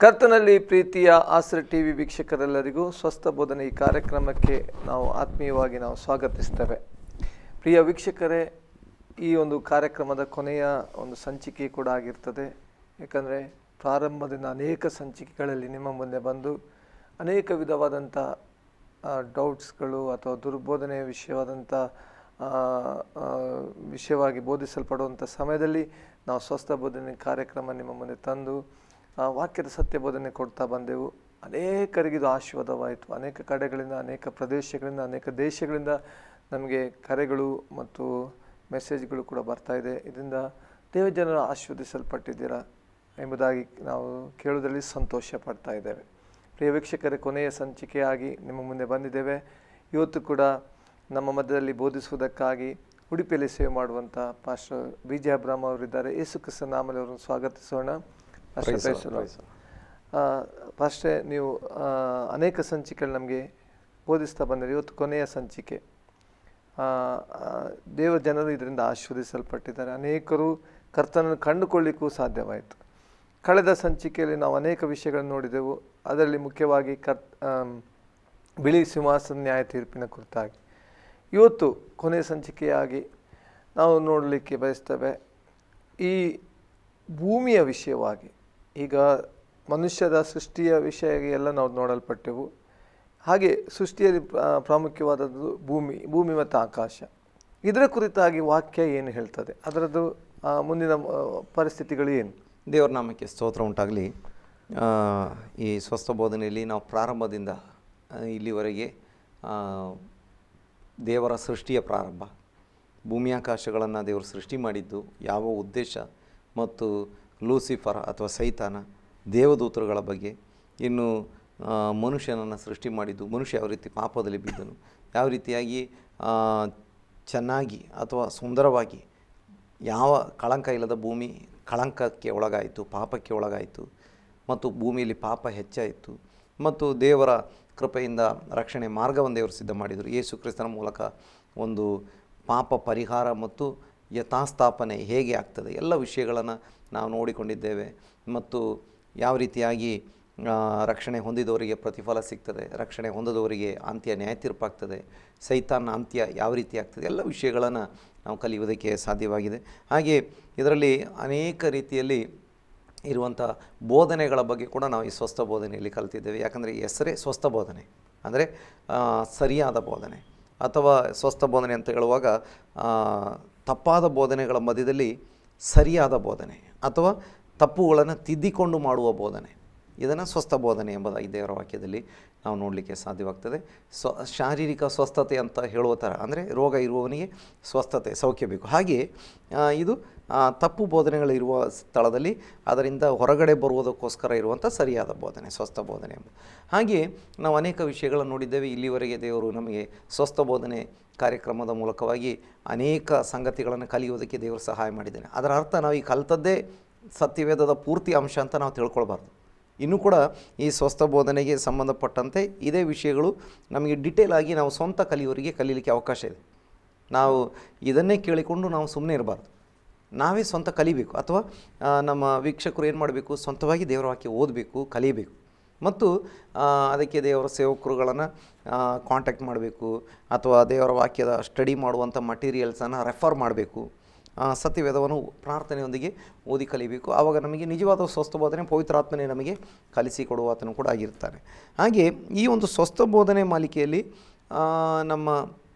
ಕರ್ತನಲ್ಲಿ ಪ್ರೀತಿಯ ಆಸರೆ ಟಿವಿ ವೀಕ್ಷಕರೆಲ್ಲರಿಗೂ ಸ್ವಸ್ಥ ಬೋಧನೆ ಈ ಕಾರ್ಯಕ್ರಮಕ್ಕೆ ನಾವು ಆತ್ಮೀಯವಾಗಿ ಸ್ವಾಗತಿಸ್ತೇವೆ. ಪ್ರಿಯ ವೀಕ್ಷಕರೇ, ಈ ಒಂದು ಕಾರ್ಯಕ್ರಮದ ಕೊನೆಯ ಒಂದು ಸಂಚಿಕೆ ಕೂಡ ಆಗಿರ್ತದೆ. ಯಾಕಂದರೆ ಪ್ರಾರಂಭದಿಂದ ಅನೇಕ ಸಂಚಿಕೆಗಳಲ್ಲಿ ನಿಮ್ಮ ಮುಂದೆ ಬಂದು ಅನೇಕ ವಿಧವಾದಂಥ ಡೌಟ್ಸ್ಗಳು ಅಥವಾ ದುರ್ಬೋಧನೆಯ ವಿಷಯವಾಗಿ ಬೋಧಿಸಲ್ಪಡುವಂಥ ಸಮಯದಲ್ಲಿ ನಾವು ಸ್ವಸ್ಥ ಬೋಧನೆ ಕಾರ್ಯಕ್ರಮ ನಿಮ್ಮ ಮುಂದೆ ತಂದು ವಾಕ್ಯದ ಸತ್ಯ ಬೋಧನೆ ಕೊಡ್ತಾ ಬಂದೆವು. ಅನೇಕರಿಗಿದು ಆಶೀರ್ವಾದವಾಯಿತು. ಅನೇಕ ಕಡೆಗಳಿಂದ, ಅನೇಕ ಪ್ರದೇಶಗಳಿಂದ, ಅನೇಕ ದೇಶಗಳಿಂದ ನಮಗೆ ಕರೆಗಳು ಮತ್ತು ಮೆಸೇಜ್ಗಳು ಕೂಡ ಬರ್ತಾ ಇದೆ. ಇದರಿಂದ ದೇವಜನರು ಆಶೀರ್ವದಿಸಲ್ಪಟ್ಟಿದ್ದೀರಾ ಎಂಬುದಾಗಿ ನಾವು ಕೇಳುವುದರಲ್ಲಿ ಸಂತೋಷ ಪಡ್ತಾ ಇದ್ದೇವೆ. ಪ್ರಿಯ ವೀಕ್ಷಕರೇ, ಕೊನೆಯ ಸಂಚಿಕೆಯಾಗಿ ನಿಮ್ಮ ಮುಂದೆ ಬಂದಿದ್ದೇವೆ. ಇವತ್ತು ಕೂಡ ನಮ್ಮ ಮಧ್ಯದಲ್ಲಿ ಬೋಧಿಸುವುದಕ್ಕಾಗಿ ಉಡುಪಿಯಲ್ಲಿ ಸೇವೆ ಮಾಡುವಂಥ ಪಾಸ್ಟರ್ ವಿಜಯ ಅಬ್ರಾಮ್ ಅವರಿದ್ದಾರೆ. ಯೇಸು ಕ್ರಿಸ್ತನ ನಾಮದಲ್ಲಿ ಅವರನ್ನು ಸ್ವಾಗತಿಸೋಣ. ಪಾಸ್ಟೇ, ನೀವು ಅನೇಕ ಸಂಚಿಕೆಗಳು ನಮಗೆ ಬೋಧಿಸ್ತಾ ಬಂದಿರಿ. ಇವತ್ತು ಕೊನೆಯ ಸಂಚಿಕೆ. ದೇವರ ಜನರು ಇದರಿಂದ ಆಶೀರ್ವದಿಸಲ್ಪಟ್ಟಿದ್ದಾರೆ. ಅನೇಕರು ಕರ್ತನನ್ನು ಕಂಡುಕೊಳ್ಳಿಕ್ಕೂ ಸಾಧ್ಯವಾಯಿತು. ಕಳೆದ ಸಂಚಿಕೆಯಲ್ಲಿ ನಾವು ಅನೇಕ ವಿಷಯಗಳನ್ನು ನೋಡಿದೆವು. ಅದರಲ್ಲಿ ಮುಖ್ಯವಾಗಿ ಬಿಳಿ ಸಿಂಹಾಸನ ನ್ಯಾಯ ತೀರ್ಪಿನ ಕುರಿತಾಗಿ. ಇವತ್ತು ಕೊನೆಯ ಸಂಚಿಕೆಯಾಗಿ ನಾವು ನೋಡಲಿಕ್ಕೆ ಬಯಸ್ತೇವೆ ಈ ಭೂಮಿಯ ವಿಷಯವಾಗಿ. ಈಗ ಮನುಷ್ಯದ ಸೃಷ್ಟಿಯ ವಿಷಯ ಎಲ್ಲ ನಾವು ನೋಡಲ್ಪಟ್ಟೆವು. ಹಾಗೆ ಸೃಷ್ಟಿಯಲ್ಲಿ ಪ್ರಾಮುಖ್ಯವಾದದ್ದು ಭೂಮಿ ಮತ್ತು ಆಕಾಶ. ಇದರ ಕುರಿತಾಗಿ ವಾಕ್ಯ ಏನು ಹೇಳ್ತದೆ, ಅದರದ್ದು ಮುಂದಿನ ಪರಿಸ್ಥಿತಿಗಳು ಏನು? ದೇವರ ನಾಮಕ್ಕೆ ಸ್ತೋತ್ರ ಉಂಟಾಗಲಿ. ಈ ಸ್ವಸ್ಥ ಬೋಧನೆಯಲ್ಲಿ ನಾವು ಪ್ರಾರಂಭದಿಂದ ಇಲ್ಲಿವರೆಗೆ ದೇವರ ಸೃಷ್ಟಿಯ ಪ್ರಾರಂಭ, ಭೂಮಿ ಆಕಾಶಗಳನ್ನು ದೇವರು ಸೃಷ್ಟಿ ಮಾಡಿದ್ದು ಯಾವ ಉದ್ದೇಶ, ಮತ್ತು ಲೂಸಿಫರ್ ಅಥವಾ ಸೈತಾನ, ದೇವದೂತರುಗಳ ಬಗ್ಗೆ, ಇನ್ನು ಮನುಷ್ಯನನ್ನು ಸೃಷ್ಟಿ ಮಾಡಿದ್ದು, ಮನುಷ್ಯ ಯಾವ ರೀತಿ ಪಾಪದಲ್ಲಿ ಬಿದ್ದನು, ಯಾವ ರೀತಿಯಾಗಿ ಚೆನ್ನಾಗಿ ಅಥವಾ ಸುಂದರವಾಗಿ ಯಾವ ಕಳಂಕ ಇಲ್ಲದ ಭೂಮಿ ಕಳಂಕಕ್ಕೆ ಒಳಗಾಯಿತು, ಪಾಪಕ್ಕೆ ಒಳಗಾಯಿತು, ಮತ್ತು ಭೂಮಿಯಲ್ಲಿ ಪಾಪ ಹೆಚ್ಚಾಯಿತು, ಮತ್ತು ದೇವರ ಕೃಪೆಯಿಂದ ರಕ್ಷಣೆ ಮಾರ್ಗವನ್ನು ದೇವರು ಸಿದ್ಧ ಮಾಡಿದರು. ಯೇಸು ಕ್ರಿಸ್ತನ ಮೂಲಕ ಒಂದು ಪಾಪ ಪರಿಹಾರ ಮತ್ತು ಯಥಾಸ್ಥಾಪನೆ ಹೇಗೆ ಆಗ್ತದೆ, ಎಲ್ಲ ವಿಷಯಗಳನ್ನು ನಾವು ನೋಡಿಕೊಂಡಿದ್ದೇವೆ. ಮತ್ತು ಯಾವ ರೀತಿಯಾಗಿ ರಕ್ಷಣೆ ಹೊಂದಿದವರಿಗೆ ಪ್ರತಿಫಲ ಸಿಗ್ತದೆ, ರಕ್ಷಣೆ ಹೊಂದದವರಿಗೆ ಅಂತ್ಯ ನ್ಯಾಯ ತೀರ್ಪಾಗ್ತದೆ, ಸೈತಾನ ಅಂತ್ಯ ಯಾವ ರೀತಿ ಆಗ್ತದೆ, ಎಲ್ಲ ವಿಷಯಗಳನ್ನು ನಾವು ಕಲಿಯುವುದಕ್ಕೆ ಸಾಧ್ಯವಾಗಿದೆ. ಹಾಗೆ ಇದರಲ್ಲಿ ಅನೇಕ ರೀತಿಯಲ್ಲಿ ಇರುವಂಥ ಬೋಧನೆಗಳ ಬಗ್ಗೆ ಕೂಡ ನಾವು ಈ ಸ್ವಸ್ಥ ಬೋಧನೆಯಲ್ಲಿ ಕಲಿತಿದ್ದೇವೆ. ಯಾಕಂದರೆ ಈ ಹೆಸರೇ ಸ್ವಸ್ಥ ಬೋಧನೆ, ಅಂದರೆ ಸರಿಯಾದ ಬೋಧನೆ. ಅಥವಾ ಸ್ವಸ್ಥ ಬೋಧನೆ ಅಂತ ಹೇಳುವಾಗ ತಪ್ಪಾದ ಬೋಧನೆಗಳ ಮಧ್ಯದಲ್ಲಿ ಸರಿಯಾದ ಬೋಧನೆ ಅಥವಾ ತಪ್ಪುಗಳನ್ನು ತಿದ್ದಿಕೊಂಡು ಮಾಡುವ ಬೋಧನೆ, ಇದನ್ನು ಸ್ವಸ್ಥ ಬೋಧನೆ ಎಂಬುದಾಗಿ ದೇವರ ವಾಕ್ಯದಲ್ಲಿ ನಾವು ನೋಡಲಿಕ್ಕೆ ಸಾಧ್ಯವಾಗ್ತದೆ. ಶಾರೀರಿಕ ಸ್ವಸ್ಥತೆ ಅಂತ ಹೇಳುವ ಥರ, ಅಂದರೆ ರೋಗ ಇರುವವನಿಗೆ ಸ್ವಸ್ಥತೆ, ಸೌಖ್ಯ ಬೇಕು. ಹಾಗೆಯೇ ಇದು ತಪ್ಪು ಬೋಧನೆಗಳಿರುವ ಸ್ಥಳದಲ್ಲಿ ಅದರಿಂದ ಹೊರಗಡೆ ಬರುವುದಕ್ಕೋಸ್ಕರ ಇರುವಂಥ ಸರಿಯಾದ ಬೋಧನೆ, ಸ್ವಸ್ಥ ಬೋಧನೆ ಎಂಬ. ಹಾಗೆಯೇ ನಾವು ಅನೇಕ ವಿಷಯಗಳನ್ನು ನೋಡಿದ್ದೇವೆ. ಇಲ್ಲಿವರೆಗೆ ದೇವರು ನಮಗೆ ಸ್ವಸ್ಥ ಬೋಧನೆ ಕಾರ್ಯಕ್ರಮದ ಮೂಲಕವಾಗಿ ಅನೇಕ ಸಂಗತಿಗಳನ್ನು ಕಲಿಯುವುದಕ್ಕೆ ದೇವರು ಸಹಾಯ ಮಾಡಿದ್ದೇನೆ. ಅದರ ಅರ್ಥ ನಾವು ಈ ಕಲಿತದ್ದೇ ಸತ್ಯವೇದದ ಪೂರ್ತಿ ಅಂಶ ಅಂತ ನಾವು ತಿಳ್ಕೊಳ್ಬಾರ್ದು. ಇನ್ನೂ ಕೂಡ ಈ ಸ್ವಸ್ಥ ಬೋಧನೆಗೆ ಸಂಬಂಧಪಟ್ಟಂತೆ ಇದೇ ವಿಷಯಗಳು ನಮಗೆ ಡಿಟೇಲ್ ಆಗಿ ನಾವು ಸ್ವಂತ ಕಲಿಯೋರಿಗೆ ಕಲೀಲಿಕ್ಕೆ ಅವಕಾಶ ಇದೆ. ನಾವು ಇದನ್ನೇ ಕೇಳಿಕೊಂಡು ನಾವು ಸುಮ್ಮನೆ ಇರಬಾರ್ದು, ನಾವೇ ಸ್ವಂತ ಕಲಿಬೇಕು. ಅಥವಾ ನಮ್ಮ ವೀಕ್ಷಕರು ಏನು ಮಾಡಬೇಕು, ಸ್ವಂತವಾಗಿ ದೇವರ ವಾಕ್ಯ ಓದಬೇಕು, ಕಲಿಯಬೇಕು. ಮತ್ತು ಅದಕ್ಕೆ ದೇವರ ಸೇವಕರುಗಳನ್ನು ಕಾಂಟ್ಯಾಕ್ಟ್ ಮಾಡಬೇಕು, ಅಥವಾ ದೇವರ ವಾಕ್ಯದ ಸ್ಟಡಿ ಮಾಡುವಂಥ ಮಟೀರಿಯಲ್ಸನ್ನು ರೆಫರ್ ಮಾಡಬೇಕು. ಸತ್ಯವೇದವನ್ನು ಪ್ರಾರ್ಥನೆಯೊಂದಿಗೆ ಓದಿ ಕಲಿಬೇಕು. ಆವಾಗ ನಮಗೆ ನಿಜವಾದ ಸ್ವಸ್ಥ ಬೋಧನೆ ಪವಿತ್ರಾತ್ಮನೇ ನಮಗೆ ಕಲಿಸಿಕೊಡುವ ಆತನು ಕೂಡ ಆಗಿರ್ತಾನೆ. ಹಾಗೆ ಈ ಒಂದು ಸ್ವಸ್ಥ ಬೋಧನೆ ಮಾಲಿಕೆಯಲ್ಲಿ ನಮ್ಮ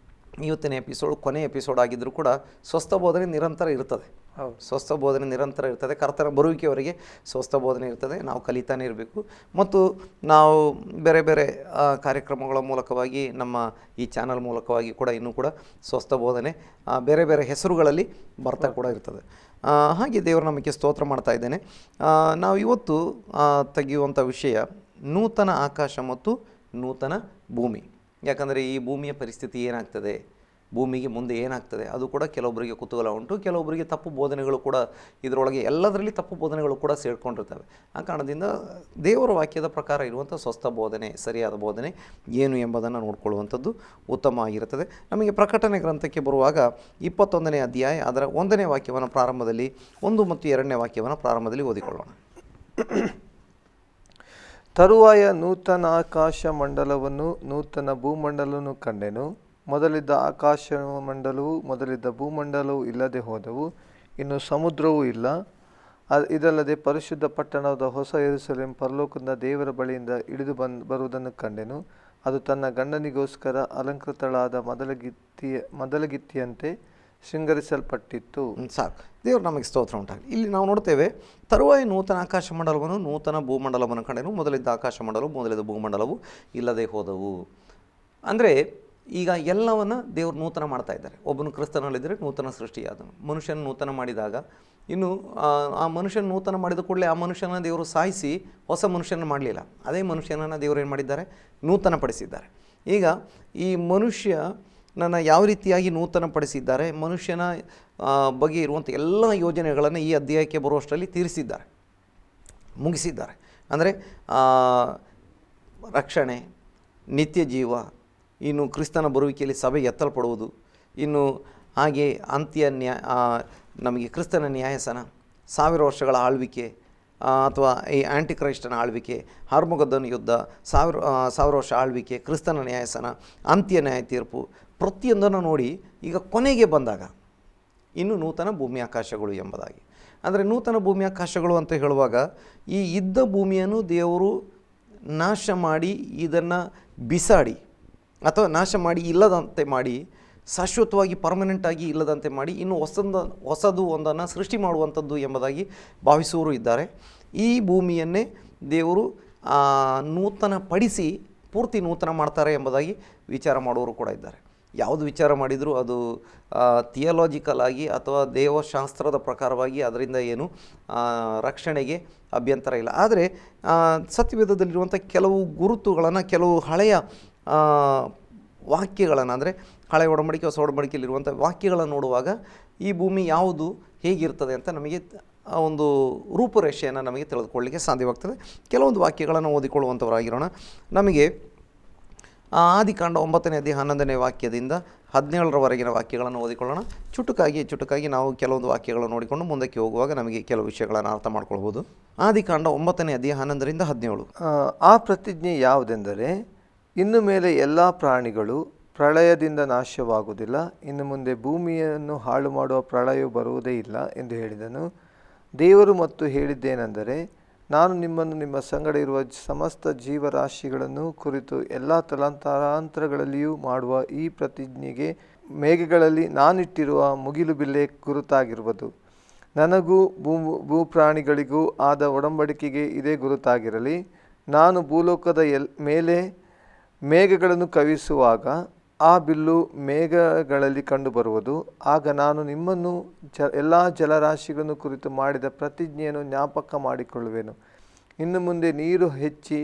ಇವತ್ತಿನ ಎಪಿಸೋಡ್ ಕೊನೆಯ ಎಪಿಸೋಡ್ ಆಗಿದ್ದರೂ ಕೂಡ ಸ್ವಸ್ಥ ಬೋಧನೆ ನಿರಂತರ ಇರ್ತದೆ. ಸ್ವಸ್ಥ ಬೋಧನೆ ನಿರಂತರ ಇರ್ತದೆ. ಕರ್ತನ ಬರುವಿಕೆಯವರೆಗೆ ಸ್ವಸ್ಥ ಬೋಧನೆ ಇರ್ತದೆ. ನಾವು ಕಲಿತಾನೆ ಇರಬೇಕು. ಮತ್ತು ನಾವು ಬೇರೆ ಬೇರೆ ಕಾರ್ಯಕ್ರಮಗಳ ಮೂಲಕವಾಗಿ, ನಮ್ಮ ಈ ಚಾನಲ್ ಮೂಲಕವಾಗಿ ಕೂಡ ಇನ್ನೂ ಕೂಡ ಸ್ವಸ್ಥ ಬೋಧನೆ ಬೇರೆ ಬೇರೆ ಹೆಸರುಗಳಲ್ಲಿ ಬರ್ತಾ ಕೂಡ ಇರ್ತದೆ. ಹಾಗೆ ದೇವರು ನಮಗೆ ಸ್ತೋತ್ರ ಮಾಡ್ತಾ ಇದ್ದೇನೆ. ನಾವು ಇವತ್ತು ತೆಗೆಯುವಂಥ ವಿಷಯ ನೂತನ ಆಕಾಶ ಮತ್ತು ನೂತನ ಭೂಮಿ. ಯಾಕಂದರೆ ಈ ಭೂಮಿಯ ಪರಿಸ್ಥಿತಿ ಏನಾಗ್ತದೆ, ಭೂಮಿಗೆ ಮುಂದೆ ಏನಾಗ್ತದೆ, ಅದು ಕೂಡ ಕೆಲವೊಬ್ಬರಿಗೆ ಕುತೂಹಲ ಉಂಟು. ಕೆಲವೊಬ್ಬರಿಗೆ ತಪ್ಪು ಬೋಧನೆಗಳು ಕೂಡ ಇದರೊಳಗೆ, ಎಲ್ಲದರಲ್ಲಿ ತಪ್ಪು ಬೋಧನೆಗಳು ಕೂಡ ಸೇರಿಕೊಂಡಿರ್ತವೆ. ಆ ಕಾರಣದಿಂದ ದೇವರ ವಾಕ್ಯದ ಪ್ರಕಾರ ಇರುವಂಥ ಸ್ವಸ್ಥ ಬೋಧನೆ, ಸರಿಯಾದ ಬೋಧನೆ ಏನು ಎಂಬುದನ್ನು ನೋಡಿಕೊಳ್ಳುವಂಥದ್ದು ಉತ್ತಮ ಆಗಿರುತ್ತದೆ. ನಮಗೆ ಪ್ರಕಟಣೆ ಗ್ರಂಥಕ್ಕೆ ಬರುವಾಗ 21ನೇ ಅಧ್ಯಾಯ ಅದರ 1ನೇ ವಾಕ್ಯವನ್ನು ಪ್ರಾರಂಭದಲ್ಲಿ, 1 ಮತ್ತು 2ನೇ ವಾಕ್ಯವನ್ನು ಪ್ರಾರಂಭದಲ್ಲಿ ಓದಿಕೊಳ್ಳೋಣ. ತರುವಾಯ ನೂತನ ಆಕಾಶ ಮಂಡಲವನ್ನು ನೂತನ ಭೂಮಂಡಲವನ್ನು ಕಂಡೆನು. ಮೊದಲಿದ್ದ ಆಕಾಶ ಮಂಡಲವು ಮೊದಲಿದ್ದ ಭೂಮಂಡಲವು ಇಲ್ಲದೆ ಹೋದವು, ಇನ್ನು ಸಮುದ್ರವೂ ಇಲ್ಲ. ಇದಲ್ಲದೆ ಪರಿಶುದ್ಧ ಪಟ್ಟಣದ ಹೊಸ ಯೆರೂಸಲೇಮ್ ಪರಲೋಕದ ದೇವರ ಬಳಿಯಿಂದ ಇಳಿದು ಬರುವುದನ್ನು ಕಂಡೆನು. ಅದು ತನ್ನ ಗಂಡನಿಗೋಸ್ಕರ ಅಲಂಕೃತಳಾದ ಮೊದಲಗಿತ್ತಿಯಂತೆ ಶೃಂಗರಿಸಲ್ಪಟ್ಟಿತ್ತು. ಸಾಕು, ದೇವರು ನಮಗೆ ಸ್ತೋತ್ರ ಉಂಟಾಗಲಿ. ಇಲ್ಲಿ ನಾವು ನೋಡ್ತೇವೆ, ತರುವಾಯ ನೂತನ ಆಕಾಶ ಮಂಡಲವನ್ನು ನೂತನ ಭೂಮಂಡಲವನ್ನು ಕಂಡೆನು. ಮೊದಲಿದ್ದ ಆಕಾಶ ಮಂಡಲವು ಮೊದಲಿದ್ದ ಭೂಮಂಡಲವು ಇಲ್ಲದೆ ಹೋದವು. ಅಂದರೆ ಈಗ ಎಲ್ಲವನ್ನು ದೇವರು ನೂತನ ಮಾಡ್ತಾ ಇದ್ದಾರೆ. ಒಬ್ಬನು ಕ್ರಿಸ್ತನಲ್ಲಿದ್ದರೆ ನೂತನ ಸೃಷ್ಟಿಯಾದನು. ಮನುಷ್ಯನ ನೂತನ ಮಾಡಿದಾಗ ಇನ್ನು ಆ ಮನುಷ್ಯನ ನೂತನ ಮಾಡಿದ ಕೂಡಲೇ ಆ ಮನುಷ್ಯನ ದೇವರು ಸಾಯಿಸಿ ಹೊಸ ಮನುಷ್ಯನ ಮಾಡಲಿಲ್ಲ. ಅದೇ ಮನುಷ್ಯನನ್ನು ದೇವರು ಏನು ಮಾಡಿದ್ದಾರೆ? ನೂತನ ಪಡಿಸಿದ್ದಾರೆ. ಈಗ ಈ ಮನುಷ್ಯನನ್ನು ಯಾವ ರೀತಿಯಾಗಿ ನೂತನ ಪಡಿಸಿದ್ದಾರೆ, ಮನುಷ್ಯನ ಬಗ್ಗೆ ಇರುವಂಥ ಎಲ್ಲ ಯೋಜನೆಗಳನ್ನು ಈ ಅಧ್ಯಾಯಕ್ಕೆ ಬರುವಷ್ಟರಲ್ಲಿ ತೀರಿಸಿದ್ದಾರೆ, ಮುಗಿಸಿದ್ದಾರೆ. ಅಂದರೆ ರಕ್ಷಣೆ, ನಿತ್ಯ ಜೀವ, ಇನ್ನು ಕ್ರಿಸ್ತನ ಬರುವಿಕೆಯಲ್ಲಿ ಸಭೆ ಎತ್ತಲ್ಪಡುವುದು, ಇನ್ನು ಹಾಗೆ ಅಂತ್ಯ ನಮಗೆ ಕ್ರಿಸ್ತನ ನ್ಯಾಯಸನ, 1000 ವರ್ಷಗಳ ಆಳ್ವಿಕೆ ಅಥವಾ ಈ ಆ್ಯಂಟಿ ಕ್ರೈಸ್ಟನ ಆಳ್ವಿಕೆ, ಹಾರ್ಮೊಗದ್ದನ ಯುದ್ಧ, 1000 ವರ್ಷ ಆಳ್ವಿಕೆ, ಕ್ರಿಸ್ತನ ನ್ಯಾಯಸನ, ಅಂತ್ಯ ನ್ಯಾಯ ತೀರ್ಪು, ಪ್ರತಿಯೊಂದನ್ನು ನೋಡಿ ಈಗ ಕೊನೆಗೆ ಬಂದಾಗ ಇನ್ನು ನೂತನ ಭೂಮಿ ಆಕಾಶಗಳು ಎಂಬುದಾಗಿ. ಅಂದರೆ ನೂತನ ಭೂಮಿ ಆಕಾಶಗಳು ಅಂತ ಹೇಳುವಾಗ ಈ ಇದ್ದ ಭೂಮಿಯನ್ನು ದೇವರು ನಾಶ ಮಾಡಿ ಇದನ್ನು ಬಿಸಾಡಿ ಅಥವಾ ನಾಶ ಮಾಡಿ ಇಲ್ಲದಂತೆ ಮಾಡಿ ಶಾಶ್ವತವಾಗಿ ಪರ್ಮನೆಂಟಾಗಿ ಇಲ್ಲದಂತೆ ಮಾಡಿ ಇನ್ನು ಹೊಸದು ಒಂದನ್ನು ಸೃಷ್ಟಿ ಮಾಡುವಂಥದ್ದು ಎಂಬುದಾಗಿ ಭಾವಿಸುವವರು ಇದ್ದಾರೆ. ಈ ಭೂಮಿಯನ್ನೇ ದೇವರು ನೂತನ ಪಡಿಸಿ ಪೂರ್ತಿ ನೂತನ ಮಾಡ್ತಾರೆ ಎಂಬುದಾಗಿ ವಿಚಾರ ಮಾಡುವವರು ಕೂಡ ಇದ್ದಾರೆ. ಯಾವುದು ವಿಚಾರ ಮಾಡಿದರೂ ಅದು ಥಿಯಲಾಜಿಕಲ್ ಆಗಿ ಅಥವಾ ದೇವಶಾಸ್ತ್ರದ ಪ್ರಕಾರವಾಗಿ ಅದರಿಂದ ಏನು ರಕ್ಷಣೆಗೆ ಅಭ್ಯಂತರ ಇಲ್ಲ. ಆದರೆ ಸತ್ಯವೇದದಲ್ಲಿರುವಂಥ ಕೆಲವು ಗುರುತುಗಳನ್ನು, ಕೆಲವು ಹಳೆಯ ವಾಕ್ಯಗಳನ್ನು, ಅಂದರೆ ಹಳೆಯ ಒಡಂಬಡಿಕೆ ಹೊಸ ಒಡಂಬಡಿಕೆಯಲ್ಲಿರುವಂಥ ವಾಕ್ಯಗಳನ್ನು ನೋಡುವಾಗ ಈ ಭೂಮಿ ಯಾವುದು ಹೇಗಿರ್ತದೆ ಅಂತ ನಮಗೆ ಒಂದು ರೂಪುರೇಷೆಯನ್ನು ನಮಗೆ ತಿಳಿದುಕೊಳ್ಳಲಿಕ್ಕೆ ಸಾಧ್ಯವಾಗ್ತದೆ. ಕೆಲವೊಂದು ವಾಕ್ಯಗಳನ್ನು ಓದಿಕೊಳ್ಳುವಂಥವರಾಗಿರೋಣ. ನಮಗೆ ಆದಿಕಾಂಡ 9ನೇ ಅಧ್ಯಾಯ 11ನೇ ವಾಕ್ಯದಿಂದ 17ರವರೆಗಿನ ವಾಕ್ಯಗಳನ್ನು ಓದಿಕೊಳ್ಳೋಣ. ಚುಟುಕಾಗಿ ನಾವು ಕೆಲವೊಂದು ವಾಕ್ಯಗಳನ್ನು ನೋಡಿಕೊಂಡು ಮುಂದಕ್ಕೆ ಹೋಗುವಾಗ ನಮಗೆ ಕೆಲವು ವಿಷಯಗಳನ್ನು ಅರ್ಥ ಮಾಡ್ಕೊಳ್ಬೋದು. ಆದಿಕಾಂಡ 9ನೇ ಅಧ್ಯಾಯ 11ರಿಂದ 17. ಆ ಪ್ರತಿಜ್ಞೆ ಯಾವುದೆಂದರೆ, ಇನ್ನು ಮೇಲೆ ಎಲ್ಲ ಪ್ರಾಣಿಗಳು ಪ್ರಳಯದಿಂದ ನಾಶವಾಗುವುದಿಲ್ಲ, ಇನ್ನು ಮುಂದೆ ಭೂಮಿಯನ್ನು ಹಾಳು ಮಾಡುವ ಪ್ರಳಯವು ಬರುವುದೇ ಇಲ್ಲ ಎಂದು ಹೇಳಿದನು. ದೇವರು ಮತ್ತು ಹೇಳಿದ್ದೇನೆಂದರೆ, ನಾನು ನಿಮ್ಮನ್ನು ನಿಮ್ಮ ಸಂಗಡ ಇರುವ ಸಮಸ್ತ ಜೀವರಾಶಿಗಳನ್ನು ಕುರಿತು ಎಲ್ಲ ತಲಾಂತರಗಳಲ್ಲಿಯೂ ಮಾಡುವ ಈ ಪ್ರತಿಜ್ಞೆಗೆ ಮೇಘಗಳಲ್ಲಿ ನಾನಿಟ್ಟಿರುವ ಮುಗಿಲು ಬಿಲ್ಲೆ ಗುರುತಾಗಿರುವುದು. ನನಗೂ ಭೂಪ್ರಾಣಿಗಳಿಗೂ ಆದ ಒಡಂಬಡಿಕೆಗೆ ಇದೇ ಗುರುತಾಗಿರಲಿ. ನಾನು ಭೂಲೋಕದ ಮೇಲೆ ಮೇಘಗಳನ್ನು ಕವಿಸುವಾಗ ಆ ಬಿಲ್ಲು ಮೇಘಗಳಲ್ಲಿ ಕಂಡುಬರುವುದು. ಆಗ ನಾನು ನಿಮ್ಮನ್ನು ಎಲ್ಲ ಜಲರಾಶಿಗಳನ್ನು ಕುರಿತು ಮಾಡಿದ ಪ್ರತಿಜ್ಞೆಯನ್ನು ಜ್ಞಾಪಕ ಮಾಡಿಕೊಳ್ಳುವೆನು. ಇನ್ನು ಮುಂದೆ ನೀರು ಹೆಚ್ಚಿ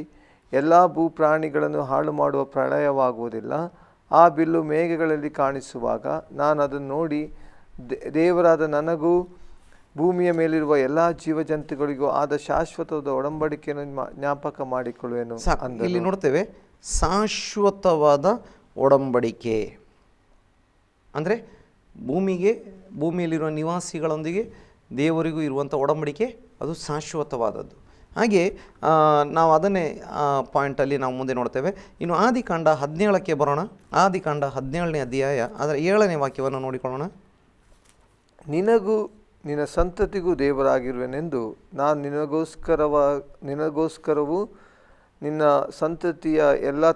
ಎಲ್ಲ ಭೂಪ್ರಾಣಿಗಳನ್ನು ಹಾಳು ಮಾಡುವ ಪ್ರಳಯವಾಗುವುದಿಲ್ಲ. ಆ ಬಿಲ್ಲು ಮೇಘಗಳಲ್ಲಿ ಕಾಣಿಸುವಾಗ ನಾನು ಅದನ್ನು ನೋಡಿ ದೇವರಾದ ನನಗೂ ಭೂಮಿಯ ಮೇಲಿರುವ ಎಲ್ಲ ಜೀವಜಂತುಗಳಿಗೂ ಆದ ಶಾಶ್ವತವಾದ ಒಡಂಬಡಿಕೆಯನ್ನು ಜ್ಞಾಪಕ ಮಾಡಿಕೊಳ್ಳುವೆನು. ಇಲ್ಲಿ ನೋಡ್ತೇವೆ, ಶಾಶ್ವತವಾದ ಒಡಂಬಡಿಕೆ ಅಂದರೆ ಭೂಮಿಯಲ್ಲಿರುವ ನಿವಾಸಿಗಳೊಂದಿಗೆ ದೇವರಿಗೂ ಇರುವಂಥ ಒಡಂಬಡಿಕೆ ಅದು ಶಾಶ್ವತವಾದದ್ದು. ಹಾಗೆ ನಾವು ಅದನ್ನೇ ಪಾಯಿಂಟಲ್ಲಿ ನಾವು ಮುಂದೆ ನೋಡ್ತೇವೆ. ಇನ್ನು ಆದಿಕಾಂಡ 17ಕ್ಕೆ ಬರೋಣ. ಆದಿಕಾಂಡ 17ನೇ ಅಧ್ಯಾಯ ಅದರ 7ನೇ ವಾಕ್ಯವನ್ನು ನೋಡಿಕೊಳ್ಳೋಣ. ನಿನಗೂ ನಿನ್ನ ಸಂತತಿಗೂ ದೇವರಾಗಿರುವೆನೆಂದು ನಾನು ನಿನಗೋಸ್ಕರವೂ ನಿನ್ನ ಸಂತತಿಯ ಎಲ್ಲ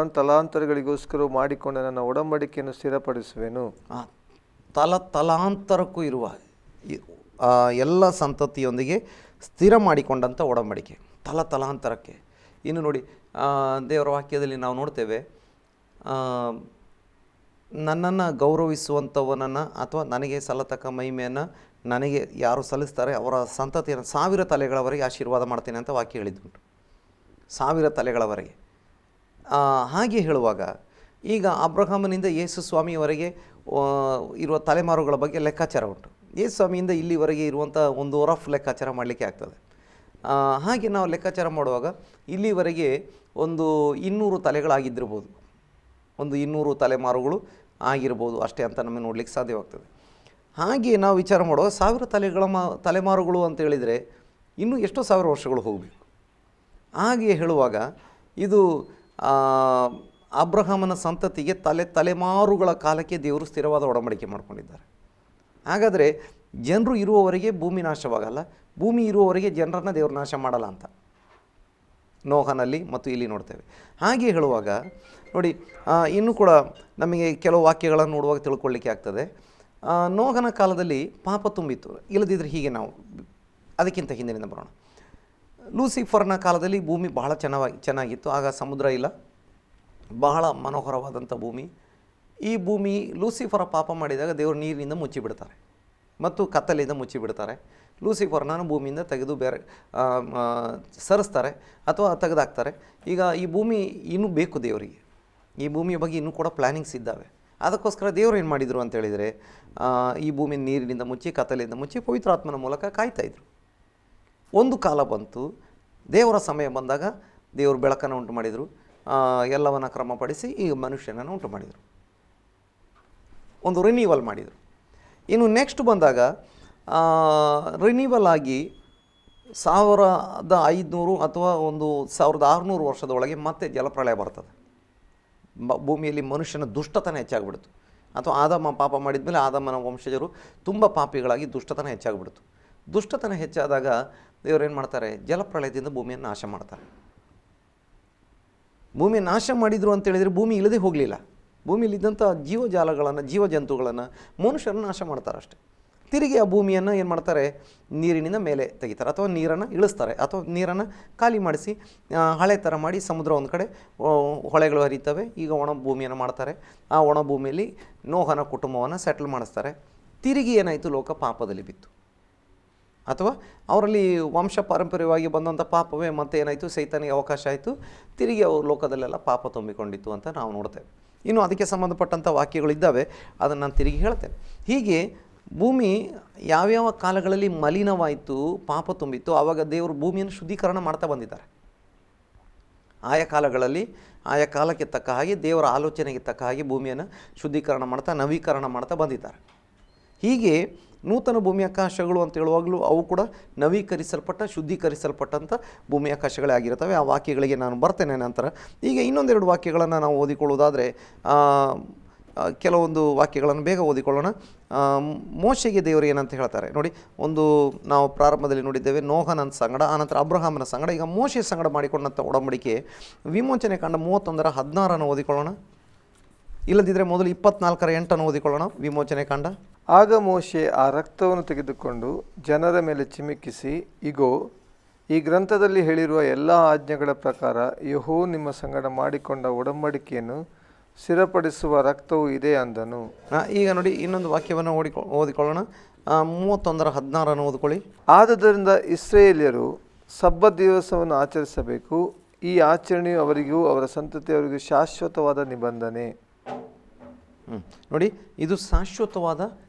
ತಲಾಂತರಗಳಿಗೋಸ್ಕರವೂ ಮಾಡಿಕೊಂಡ ನನ್ನ ಒಡಂಬಡಿಕೆಯನ್ನು ಸ್ಥಿರಪಡಿಸುವೆನು. ತಲಾಂತರಕ್ಕೂ ಇರುವ ಎಲ್ಲ ಸಂತತಿಯೊಂದಿಗೆ ಸ್ಥಿರ ಮಾಡಿಕೊಂಡಂಥ ಒಡಂಬಡಿಕೆ ತಲಾಂತರಕ್ಕೆ. ಇನ್ನು ನೋಡಿ, ದೇವರ ವಾಕ್ಯದಲ್ಲಿ ನಾವು ನೋಡ್ತೇವೆ, ನನ್ನನ್ನು ಗೌರವಿಸುವಂಥವನನ್ನು ಅಥವಾ ನನಗೆ ಸಲ್ಲತಕ್ಕ ಮಹಿಮೆಯನ್ನು ನನಗೆ ಯಾರು ಸಲ್ಲಿಸ್ತಾರೆ ಅವರ ಸಂತತಿಯನ್ನು 1000 ತಲೆಗಳವರೆಗೆ ಆಶೀರ್ವಾದ ಮಾಡ್ತೇನೆ ಅಂತ ವಾಕ್ಯ ಹೇಳಿದ್ದುಂಟು. 1000 ತಲೆಗಳವರೆಗೆ. ಹಾಗೆ ಹೇಳುವಾಗ ಈಗ ಅಬ್ರಹಾಮನಿಂದ ಯೇಸು ಸ್ವಾಮಿಯವರೆಗೆ ಇರುವ ತಲೆಮಾರುಗಳ ಬಗ್ಗೆ ಲೆಕ್ಕಾಚಾರ ಉಂಟು. ಯೇಸು ಸ್ವಾಮಿಯಿಂದ ಇಲ್ಲಿವರೆಗೆ ಇರುವಂಥ ಒಂದು ರಫ್ ಲೆಕ್ಕಾಚಾರ ಮಾಡಲಿಕ್ಕೆ ಆಗ್ತದೆ. ಹಾಗೆ ನಾವು ಲೆಕ್ಕಾಚಾರ ಮಾಡುವಾಗ ಇಲ್ಲಿವರೆಗೆ ಒಂದು 200 ತಲೆಗಳಾಗಿದ್ದಿರ್ಬೋದು, ಒಂದು 200 ತಲೆಮಾರುಗಳು ಆಗಿರ್ಬೋದು ಅಷ್ಟೇ ಅಂತ ನಮಗೆ ನೋಡಲಿಕ್ಕೆ ಸಾಧ್ಯವಾಗ್ತದೆ. ಹಾಗೆ ನಾವು ವಿಚಾರ ಮಾಡುವಾಗ 1000 ತಲೆಮಾರುಗಳು ಅಂತ ಹೇಳಿದರೆ ಇನ್ನೂ ಎಷ್ಟೋ 1000 ವರ್ಷಗಳು ಹೋಗಬೇಕು. ಹಾಗೆ ಹೇಳುವಾಗ ಇದು ಅಬ್ರಹಾಮನ ಸಂತತಿಗೆ ತಲೆಮಾರುಗಳ ಕಾಲಕ್ಕೆ ದೇವರು ಸ್ಥಿರವಾದ ಒಡಂಬಡಿಕೆ ಮಾಡಿಕೊಂಡಿದ್ದಾರೆ. ಹಾಗಾದರೆ ಜನರು ಇರುವವರೆಗೆ ಭೂಮಿ ನಾಶವಾಗಲ್ಲ, ಭೂಮಿ ಇರುವವರೆಗೆ ಜನರನ್ನು ದೇವರು ನಾಶ ಮಾಡಲ್ಲ ಅಂತ ನೋಹನಲ್ಲಿ ಮತ್ತು ಇಲ್ಲಿ ನೋಡ್ತೇವೆ. ಹಾಗೆ ಹೇಳುವಾಗ ನೋಡಿ, ಇನ್ನೂ ಕೂಡ ನಮಗೆ ಕೆಲವು ವಾಕ್ಯಗಳನ್ನು ನೋಡುವಾಗ ತಿಳ್ಕೊಳ್ಳಿಕ್ಕೆ ಆಗ್ತದೆ. ನೋಹನ ಕಾಲದಲ್ಲಿ ಪಾಪ ತುಂಬಿತ್ತು, ಇಲ್ಲದಿದ್ದರೆ ಹೀಗೆ ನಾವು ಅದಕ್ಕಿಂತ ಹಿಂದಿನಿಂದ ಬರೋಣ. ಲೂಸಿಫರ್ನ ಕಾಲದಲ್ಲಿ ಭೂಮಿ ಬಹಳ ಚೆನ್ನಾಗಿತ್ತು. ಆಗ ಸಮುದ್ರ ಇಲ್ಲ, ಬಹಳ ಮನೋಹರವಾದಂಥ ಭೂಮಿ. ಈ ಭೂಮಿ ಲೂಸಿಫರ ಪಾಪ ಮಾಡಿದಾಗ ದೇವರು ನೀರಿನಿಂದ ಮುಚ್ಚಿಬಿಡ್ತಾರೆ ಮತ್ತು ಕತ್ತಲಿಂದ ಮುಚ್ಚಿಬಿಡ್ತಾರೆ. ಲೂಸಿಫರ್ನ ಭೂಮಿಯಿಂದ ತೆಗೆದು ಬೇರೆ ಸರಿಸ್ತಾರೆ ಅಥವಾ ತೆಗೆದಾಕ್ತಾರೆ. ಈಗ ಈ ಭೂಮಿ ಇನ್ನೂ ಬೇಕು ದೇವರಿಗೆ, ಈ ಭೂಮಿಯ ಬಗ್ಗೆ ಇನ್ನೂ ಕೂಡ ಪ್ಲ್ಯಾನಿಂಗ್ಸ್ ಇದ್ದಾವೆ. ಅದಕ್ಕೋಸ್ಕರ ದೇವರು ಏನು ಮಾಡಿದರು ಅಂತ ಹೇಳಿದರೆ, ಈ ಭೂಮಿ ನೀರಿನಿಂದ ಮುಚ್ಚಿ ಕತ್ತಲಿಂದ ಮುಚ್ಚಿ ಪವಿತ್ರಾತ್ಮನ ಮೂಲಕ ಕಾಯ್ತಾಯಿದ್ರು. ಒಂದು ಕಾಲ ಬಂತು, ದೇವರ ಸಮಯ ಬಂದಾಗ ದೇವರು ಬೆಳಕನ್ನು ಉಂಟು ಮಾಡಿದರು, ಎಲ್ಲವನ್ನು ಕ್ರಮಪಡಿಸಿ ಈಗ ಮನುಷ್ಯನನ್ನು ಉಂಟು ಮಾಡಿದರು, ಒಂದು ರಿನ್ಯೂವಲ್ ಮಾಡಿದರು. ಇನ್ನು ನೆಕ್ಸ್ಟ್ ಬಂದಾಗ ರಿನ್ಯೂವಲ್ ಆಗಿ 1500 ಅಥವಾ 1600 ವರ್ಷದ ಒಳಗೆ ಮತ್ತೆ ಜಲಪ್ರಳಯ ಬರ್ತದೆ. ಭೂಮಿಯಲ್ಲಿ ಮನುಷ್ಯನ ದುಷ್ಟತನ ಹೆಚ್ಚಾಗ್ಬಿಡ್ತು. ಅಥವಾ ಆದಾಮ ಪಾಪ ಮಾಡಿದ ಮೇಲೆ ಆದಾಮನ ವಂಶಜರು ತುಂಬ ಪಾಪಿಗಳಾಗಿ ದುಷ್ಟತನ ಹೆಚ್ಚಾಗ್ಬಿಡ್ತು. ದುಷ್ಟತನ ಹೆಚ್ಚಾದಾಗ ದೇವರೇನು ಮಾಡ್ತಾರೆ, ಜಲಪ್ರಳಯದಿಂದ ಭೂಮಿಯನ್ನು ನಾಶ ಮಾಡ್ತಾರೆ. ಭೂಮಿ ನಾಶ ಮಾಡಿದರು ಅಂತೇಳಿದರೆ ಭೂಮಿ ಇಲ್ಲದೆ ಹೋಗಲಿಲ್ಲ. ಭೂಮಿಯಲ್ಲಿದ್ದಂಥ ಜೀವಜಾಲಗಳನ್ನು, ಜೀವಜಂತುಗಳನ್ನು, ಮನುಷ್ಯರನ್ನು ನಾಶ ಮಾಡ್ತಾರೆ ಅಷ್ಟೇ. ತಿರುಗಿ ಆ ಭೂಮಿಯನ್ನು ಏನು ಮಾಡ್ತಾರೆ, ನೀರಿನಿಂದ ಮೇಲೆ ತೆಗಿತಾರೆ ಅಥವಾ ನೀರನ್ನು ಇಳಿಸ್ತಾರೆ ಅಥವಾ ನೀರನ್ನು ಖಾಲಿ ಮಾಡಿಸಿ ಹಳೆ ಥರ ಮಾಡಿ ಸಮುದ್ರ ಒಂದು ಕಡೆ ಹೊಳೆಗಳು ಹರಿತವೆ. ಈಗ ಒಣ ಭೂಮಿಯನ್ನು ಮಾಡ್ತಾರೆ. ಆ ಒಣ ಭೂಮಿಯಲ್ಲಿ ನೋಹನ ಕುಟುಂಬವನ್ನು ಸೆಟ್ಲ್ ಮಾಡಿಸ್ತಾರೆ. ತಿರುಗಿ ಏನಾಯಿತು, ಲೋಕ ಪಾಪದಲ್ಲಿ ಬಿತ್ತು. ಅಥವಾ ಅವರಲ್ಲಿ ವಂಶ ಪಾರಂಪರ್ಯವಾಗಿ ಬಂದಂಥ ಪಾಪವೇ ಮತ್ತೆ ಏನಾಯಿತು, ಸೈತಾನಿಗೆ ಅವಕಾಶ ಆಯಿತು. ತಿರುಗಿ ಅವ್ರ ಲೋಕದಲ್ಲೆಲ್ಲ ಪಾಪ ತುಂಬಿಕೊಂಡಿತ್ತು ಅಂತ ನಾವು ನೋಡ್ತೇವೆ. ಇನ್ನು ಅದಕ್ಕೆ ಸಂಬಂಧಪಟ್ಟಂಥ ವಾಕ್ಯಗಳಿದ್ದಾವೆ, ಅದನ್ನು ನಾನು ತಿರುಗಿ ಹೇಳ್ತೇನೆ. ಹೀಗೆ ಭೂಮಿ ಯಾವ್ಯಾವ ಕಾಲಗಳಲ್ಲಿ ಮಲಿನವಾಯಿತು, ಪಾಪ ತುಂಬಿತ್ತು, ಆವಾಗ ದೇವರು ಭೂಮಿಯನ್ನು ಶುದ್ಧೀಕರಣ ಮಾಡ್ತಾ ಬಂದಿದ್ದಾರೆ. ಆಯಾ ಕಾಲಗಳಲ್ಲಿ ಆಯಾ ಕಾಲಕ್ಕೆ ತಕ್ಕ ಹಾಗೆ, ದೇವರ ಆಲೋಚನೆಗೆ ತಕ್ಕ ಹಾಗೆ ಭೂಮಿಯನ್ನು ಶುದ್ಧೀಕರಣ ಮಾಡ್ತಾ, ನವೀಕರಣ ಮಾಡ್ತಾ ಬಂದಿದ್ದಾರೆ. ಹೀಗೆ ನೂತನ ಭೂಮಿ ಆಕಾಶಗಳು ಅಂತ ಹೇಳುವಾಗಲೂ ಅವು ಕೂಡ ನವೀಕರಿಸಲ್ಪಟ್ಟ, ಶುದ್ಧೀಕರಿಸಲ್ಪಟ್ಟಂಥ ಭೂಮಿ ಆಕಾಶಗಳೇ ಆಗಿರ್ತವೆ. ಆ ವಾಕ್ಯಗಳಿಗೆ ನಾನು ಬರ್ತೇನೆ ನಂತರ. ಈಗ ಇನ್ನೊಂದೆರಡು ವಾಕ್ಯಗಳನ್ನು ನಾವು ಓದಿಕೊಳ್ಳೋದಾದರೆ, ಕೆಲವೊಂದು ವಾಕ್ಯಗಳನ್ನು ಬೇಗ ಓದಿಕೊಳ್ಳೋಣ. ಮೋಶೆಗೆ ದೇವರು ಏನಂತ ಹೇಳ್ತಾರೆ ನೋಡಿ. ಒಂದು ನಾವು ಪ್ರಾರಂಭದಲ್ಲಿ ನೋಡಿದ್ದೇವೆ ನೋಹನ ಸಂಗಡ, ಆನಂತರ ಅಬ್ರಹಾಮನ ಸಂಗಡ, ಈಗ ಮೋಶೆ ಸಂಗಡ ಮಾಡಿಕೊಂಡಂಥ ಒಡಂಬಡಿಕೆ ವಿಮೋಚನೆ ಕಾಂಡ 31:16 ಓದಿಕೊಳ್ಳೋಣ. ಇಲ್ಲದಿದ್ದರೆ ಮೊದಲು 24:8 ಓದಿಕೊಳ್ಳೋಣ. ವಿಮೋಚನೆ ಕಾಂಡ. ಆಗ ಮೋಶೆ ಆ ರಕ್ತವನ್ನು ತೆಗೆದುಕೊಂಡು ಜನರ ಮೇಲೆ ಚಿಮುಕಿಸಿ, ಇಗೋ, ಈ ಗ್ರಂಥದಲ್ಲಿ ಹೇಳಿರುವ ಎಲ್ಲ ಆಜ್ಞೆಗಳ ಪ್ರಕಾರ ಯೆಹೋವನು ನಿಮ್ಮ ಸಂಗಡ ಮಾಡಿಕೊಂಡ ಒಡಂಬಡಿಕೆಯನ್ನು ಸ್ಥಿರಪಡಿಸುವ ರಕ್ತವು ಇದೆ ಅಂದನು. ಈಗ ನೋಡಿ, ಇನ್ನೊಂದು ವಾಕ್ಯವನ್ನು ಓದಿಕೊಳ್ಳೋಣ. 31:16 ಓದಿಕೊಳ್ಳಿ. ಆದುದರಿಂದ ಇಸ್ರಾಯೇಲ್ಯರು ಸಬ್ಬತ್ ದಿವಸವನ್ನು ಆಚರಿಸಬೇಕು. ಈ ಆಚರಣೆಯು ಅವರಿಗೂ ಅವರ ಸಂತತಿಯವರಿಗೂ ಶಾಶ್ವತವಾದ ನಿಬಂಧನೆ. ನೋಡಿ, ಇದು ಶಾಶ್ವತವಾದ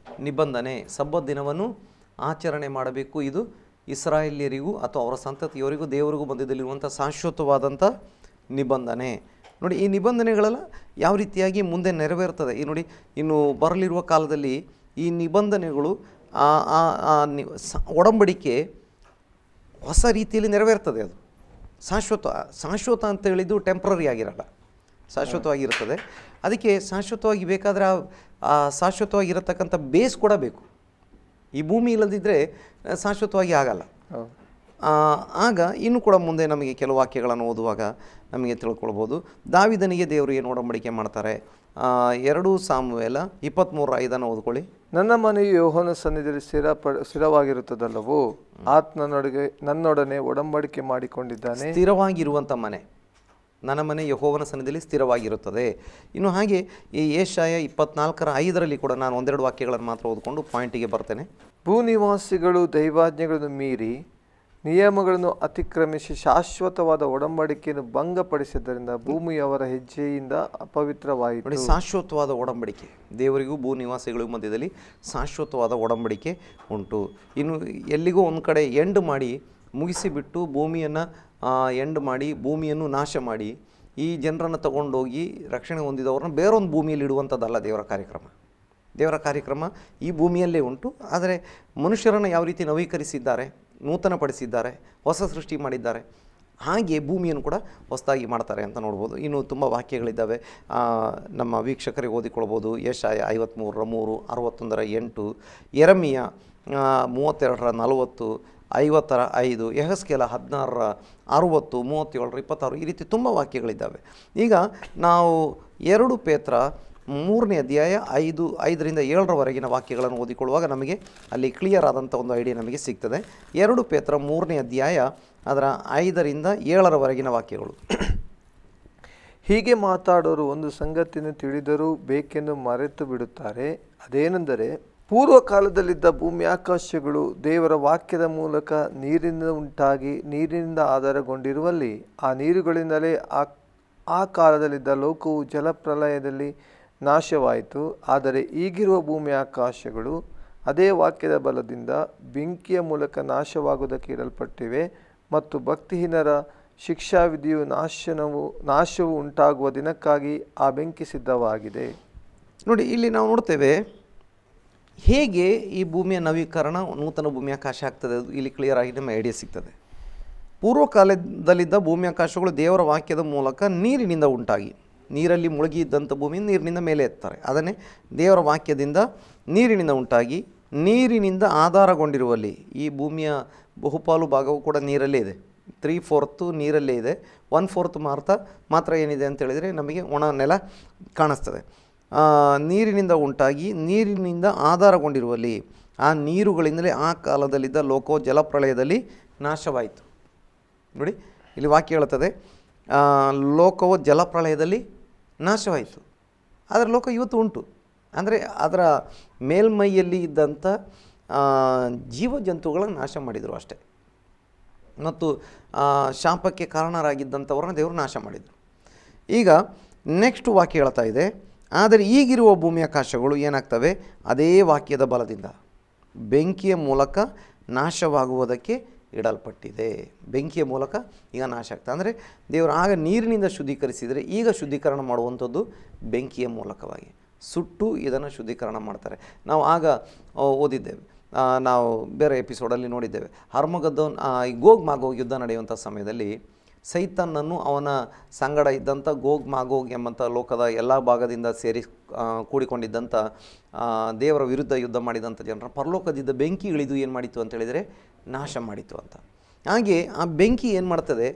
ನಿಬಂಧನೆ. ಸಬ್ಬತ್ ದಿನವನ್ನು ಆಚರಣೆ ಮಾಡಬೇಕು. ಇದು ಇಸ್ರಾಯೇಲ್ಯರಿಗೂ ಅಥವಾ ಅವರ ಸಂತತಿಯವರಿಗೂ ದೇವರಿಗೂ ಮಧ್ಯದಲ್ಲಿರುವಂಥ ಶಾಶ್ವತವಾದಂಥ ನಿಬಂಧನೆ. ನೋಡಿ, ಈ ನಿಬಂಧನೆಗಳೆಲ್ಲ ಯಾವ ರೀತಿಯಾಗಿ ಮುಂದೆ ನೆರವೇರ್ತದೆ. ಈ ನೋಡಿ, ಇನ್ನು ಬರಲಿರುವ ಕಾಲದಲ್ಲಿ ಈ ನಿಬಂಧನೆಗಳು, ಒಡಂಬಡಿಕೆ ಹೊಸ ರೀತಿಯಲ್ಲಿ ನೆರವೇರ್ತದೆ. ಅದು ಶಾಶ್ವತ ಅಂತ ಹೇಳಿದ್ದು ಟೆಂಪ್ರರಿ ಆಗಿರಲ್ಲ, ಶಾಶ್ವತವಾಗಿರ್ತದೆ. ಅದಕ್ಕೆ ಶಾಶ್ವತವಾಗಿ ಬೇಕಾದರೆ ಆ ಶಾಶ್ವತವಾಗಿರತಕ್ಕಂಥ ಬೇಸ್ ಕೂಡ ಬೇಕು. ಈ ಭೂಮಿ ಇಲ್ಲದಿದ್ದರೆ ಶಾಶ್ವತವಾಗಿ ಆಗಲ್ಲ. ಆಗ ಇನ್ನು ಕೂಡ ಮುಂದೆ ನಮಗೆ ಕೆಲವು ವಾಕ್ಯಗಳನ್ನು ಓದುವಾಗ ನಮಗೆ ತಿಳ್ಕೊಳ್ಬೋದು. ದಾವೀದನಿಗೆ ದೇವರು ಏನು ಒಡಂಬಡಿಕೆ ಮಾಡ್ತಾರೆ. 2 ಸಾಮುವೇಲ 23:5 ಓದ್ಕೊಳ್ಳಿ. ನನ್ನ ಮನೆಯು ಯೆಹೋವನ ಸನ್ನಿಧಿಯಲ್ಲಿ ಸ್ಥಿರವಾಗಿರುತ್ತದಲ್ಲವೋ, ನನ್ನೊಡನೆ ಒಡಂಬಡಿಕೆ ಮಾಡಿಕೊಂಡಿದ್ದಾನೆ. ಸ್ಥಿರವಾಗಿರುವಂಥ ಮನೆ, ನನ್ನ ಮನೆ ಯೆಹೋವನ ಸನ್ನಿಧಿಯಲ್ಲಿ ಸ್ಥಿರವಾಗಿರುತ್ತದೆ. ಇನ್ನು ಹಾಗೆ ಈ ಯೆಶಾಯ 24:5 ಕೂಡ ನಾನು ಒಂದೆರಡು ವಾಕ್ಯಗಳನ್ನು ಮಾತ್ರ ಓದಿಕೊಂಡು ಪಾಯಿಂಟಿಗೆ ಬರ್ತೇನೆ. ಭೂನಿವಾಸಿಗಳು ದೈವಾಜ್ಞೆಗಳನ್ನು ಮೀರಿ ನಿಯಮಗಳನ್ನು ಅತಿಕ್ರಮಿಸಿ ಶಾಶ್ವತವಾದ ಒಡಂಬಡಿಕೆಯನ್ನು ಭಂಗಪಡಿಸಿದ್ದರಿಂದ ಭೂಮಿಯು ಅವರ ಹೆಜ್ಜೆಯಿಂದ ಅಪವಿತ್ರವಾಯಿತು. ನೋಡಿ, ಶಾಶ್ವತವಾದ ಒಡಂಬಡಿಕೆ, ದೇವರಿಗೂ ಭೂ ನಿವಾಸಿಗಳಿಗೂ ಮಧ್ಯದಲ್ಲಿ ಶಾಶ್ವತವಾದ ಒಡಂಬಡಿಕೆ ಉಂಟು. ಇನ್ನು ಎಲ್ಲಿಗೂ ಒಂದು ಕಡೆ ಎಂಡ್ ಮಾಡಿ ಮುಗಿಸಿಬಿಟ್ಟು ಭೂಮಿಯನ್ನು ಎಂಡ್ ಮಾಡಿ ಭೂಮಿಯನ್ನು ನಾಶ ಮಾಡಿ ಈ ಜನರನ್ನು ತಗೊಂಡೋಗಿ ರಕ್ಷಣೆ ಹೊಂದಿದವ್ರನ್ನ ಬೇರೊಂದು ಭೂಮಿಯಲ್ಲಿ ಇಡುವಂಥದ್ದಲ್ಲ ದೇವರ ಕಾರ್ಯಕ್ರಮ. ದೇವರ ಕಾರ್ಯಕ್ರಮ ಈ ಭೂಮಿಯಲ್ಲೇ ಉಂಟು. ಆದರೆ ಮನುಷ್ಯರನ್ನು ಯಾವ ರೀತಿ ನವೀಕರಿಸಿದ್ದಾರೆ, ನೂತನಪಡಿಸಿದ್ದಾರೆ, ಹೊಸ ಸೃಷ್ಟಿ ಮಾಡಿದ್ದಾರೆ, ಹಾಗೆ ಭೂಮಿಯನ್ನು ಕೂಡ ಹೊಸದಾಗಿ ಮಾಡ್ತಾರೆ ಅಂತ ನೋಡ್ಬೋದು. ಇನ್ನು ತುಂಬ ವಾಕ್ಯಗಳಿದ್ದಾವೆ, ನಮ್ಮ ವೀಕ್ಷಕರಿಗೆ ಓದಿಕೊಳ್ಬೋದು. ಯೆಶಾಯ 53:3, 61:8, ಯೆರೆಮೀಯ 32:40, 50:5, ಯೆಹೆಜ್ಕೇಲ 16:60, 37:26, ಈ ರೀತಿ ತುಂಬ ವಾಕ್ಯಗಳಿದ್ದಾವೆ. ಈಗ ನಾವು 2 ಪೇತ್ರ 3ನೇ ಅಧ್ಯಾಯ 5ರಿಂದ 7ರವರೆಗಿನ ವಾಕ್ಯಗಳನ್ನು ಓದಿಕೊಳ್ಳುವಾಗ ನಮಗೆ ಅಲ್ಲಿ ಕ್ಲಿಯರ್ ಆದಂಥ ಒಂದು ಐಡಿಯಾ ನಮಗೆ ಸಿಗ್ತದೆ. 2 ಪೇತ್ರ 3ನೇ ಅಧ್ಯಾಯ ಅದರ 5ರಿಂದ 7ರವರೆಗಿನ ವಾಕ್ಯಗಳು. ಹೀಗೆ ಮಾತಾಡೋರು ಒಂದು ಸಂಗತಿಯನ್ನು ತಿಳಿದರೂ ಬೇಕೆಂದು ಮರೆತು ಬಿಡುತ್ತಾರೆ. ಅದೇನೆಂದರೆ, ಪೂರ್ವಕಾಲದಲ್ಲಿದ್ದ ಭೂಮಿ ಆಕಾಶಗಳು ದೇವರ ವಾಕ್ಯದ ಮೂಲಕ ನೀರಿನಿಂದ ಉಂಟಾಗಿ ನೀರಿನಿಂದ ಆಧಾರಗೊಂಡಿರುವಲ್ಲಿ ಆ ನೀರುಗಳಿಂದಲೇ ಆ ಕಾಲದಲ್ಲಿದ್ದ ಲೋಕವು ಜಲಪ್ರಲಯದಲ್ಲಿ ನಾಶವಾಯಿತು. ಆದರೆ ಈಗಿರುವ ಭೂಮಿ ಆಕಾಶಗಳು ಅದೇ ವಾಕ್ಯದ ಬಲದಿಂದ ಬೆಂಕಿಯ ಮೂಲಕ ನಾಶವಾಗುವುದಕ್ಕೆ ಇಡಲ್ಪಟ್ಟಿವೆ ಮತ್ತು ಭಕ್ತಿಹೀನರ ಶಿಕ್ಷಾವಿಧಿಯು ನಾಶವು ಉಂಟಾಗುವ ದಿನಕ್ಕಾಗಿ ಆ ಬೆಂಕಿ ಸಿದ್ಧವಾಗಿದೆ. ನೋಡಿ, ಇಲ್ಲಿ ನಾವು ನೋಡ್ತೇವೆ ಹೇಗೆ ಈ ಭೂಮಿಯ ನವೀಕರಣ, ನೂತನ ಭೂಮಿ ಆಕಾಶ ಆಗ್ತದೆ. ಅದು ಇಲ್ಲಿ ಕ್ಲಿಯರ್ ಆಗಿ ನಮ್ಮ ಐಡಿಯಾ ಸಿಗ್ತದೆ. ಪೂರ್ವಕಾಲದಲ್ಲಿದ್ದ ಭೂಮಿ ಆಕಾಶಗಳು ದೇವರ ವಾಕ್ಯದ ಮೂಲಕ ನೀರಿನಿಂದ ಉಂಟಾಗಿ, ನೀರಲ್ಲಿ ಮುಳುಗಿ ಇದ್ದಂಥ ಭೂಮಿ ನೀರಿನಿಂದ ಮೇಲೆ ಎತ್ತಾರೆ. ಅದನ್ನೇ ದೇವರ ವಾಕ್ಯದಿಂದ ನೀರಿನಿಂದ ಉಂಟಾಗಿ ನೀರಿನಿಂದ ಆಧಾರಗೊಂಡಿರುವಲ್ಲಿ, ಈ ಭೂಮಿಯ ಬಹುಪಾಲು ಭಾಗವು ಕೂಡ ನೀರಲ್ಲೇ ಇದೆ. 3/4 ನೀರಲ್ಲೇ ಇದೆ, 1/4 ಮಾತ್ರ ಏನಿದೆ ಅಂತೇಳಿದರೆ ನಮಗೆ ಒಣ ನೆಲ ಕಾಣಿಸ್ತದೆ. ನೀರಿನಿಂದ ಉಂಟಾಗಿ ನೀರಿನಿಂದ ಆಧಾರಗೊಂಡಿರುವಲ್ಲಿ ಆ ನೀರುಗಳಿಂದಲೇ ಆ ಕಾಲದಲ್ಲಿದ್ದ ಲೋಕವು ಜಲಪ್ರಳಯದಲ್ಲಿ ನಾಶವಾಯಿತು. ನೋಡಿ, ಇಲ್ಲಿ ವಾಕ್ಯ ಹೇಳುತ್ತದೆ, ಲೋಕವು ಜಲಪ್ರಳಯದಲ್ಲಿ ನಾಶವಾಯಿತು. ಆದರೆ ಲೋಕ ಇವತ್ತು ಉಂಟು. ಅಂದರೆ ಅದರ ಮೇಲ್ಮೈಯಲ್ಲಿ ಇದ್ದಂಥ ಜೀವಜಂತುಗಳನ್ನು ನಾಶ ಮಾಡಿದರು ಅಷ್ಟೇ. ಮತ್ತು ಶಾಪಕ್ಕೆ ಕಾರಣರಾಗಿದ್ದಂಥವ್ರನ್ನ ದೇವರು ನಾಶ ಮಾಡಿದರು. ಈಗ ನೆಕ್ಸ್ಟ್ ವಾಕ್ಯ ಹೇಳ್ತಾ ಇದೆ, ಆದರೆ ಈಗಿರುವ ಭೂಮಿ ಆಕಾಶಗಳು ಏನಾಗ್ತವೆ, ಅದೇ ವಾಕ್ಯದ ಬಲದಿಂದ ಬೆಂಕಿಯ ಮೂಲಕ ನಾಶವಾಗುವುದಕ್ಕೆ ಇಡಲ್ಪಟ್ಟಿದೆ. ಬೆಂಕಿಯ ಮೂಲಕ ಈಗ ನಾಶ ಆಗ್ತದೆ. ಅಂದರೆ ದೇವರು ಆಗ ನೀರಿನಿಂದ ಶುದ್ಧೀಕರಿಸಿದರೆ ಈಗ ಶುದ್ಧೀಕರಣ ಮಾಡುವಂಥದ್ದು ಬೆಂಕಿಯ ಮೂಲಕವಾಗಿ ಸುಟ್ಟು ಇದನ್ನು ಶುದ್ಧೀಕರಣ ಮಾಡ್ತಾರೆ. ನಾವು ಆಗ ಓದಿದ್ದೇವೆ, ನಾವು ಬೇರೆ ಎಪಿಸೋಡಲ್ಲಿ ನೋಡಿದ್ದೇವೆ. ಹರ್ಮಗದ್ದೋನ್ ಗೋಗ್ ಮಾಗೋಗ್ ಯುದ್ಧ ನಡೆಯುವಂಥ ಸಮಯದಲ್ಲಿ ಸೈತಾನನ್ನು ಅವನ ಸಂಗಡ ಇದ್ದಂಥ ಗೋಗ್ ಮಾಗೋಗ್ ಎಂಬಂಥ ಲೋಕದ ಎಲ್ಲ ಭಾಗದಿಂದ ಸೇರಿ ಕೂಡಿಕೊಂಡಿದ್ದಂಥ ದೇವರ ವಿರುದ್ಧ ಯುದ್ಧ ಮಾಡಿದಂಥ ಜನರ ಪರಲೋಕದಿಂದ ಬೆಂಕಿ ಇಳಿದು ಏನು ಮಾಡಿತು ಅಂತೇಳಿದರೆ ನಾಶ ಮಾಡಿತು ಅಂತ. ಹಾಗೆ ಆ ಬೆಂಕಿ ಏನು ಮಾಡ್ತದೆ,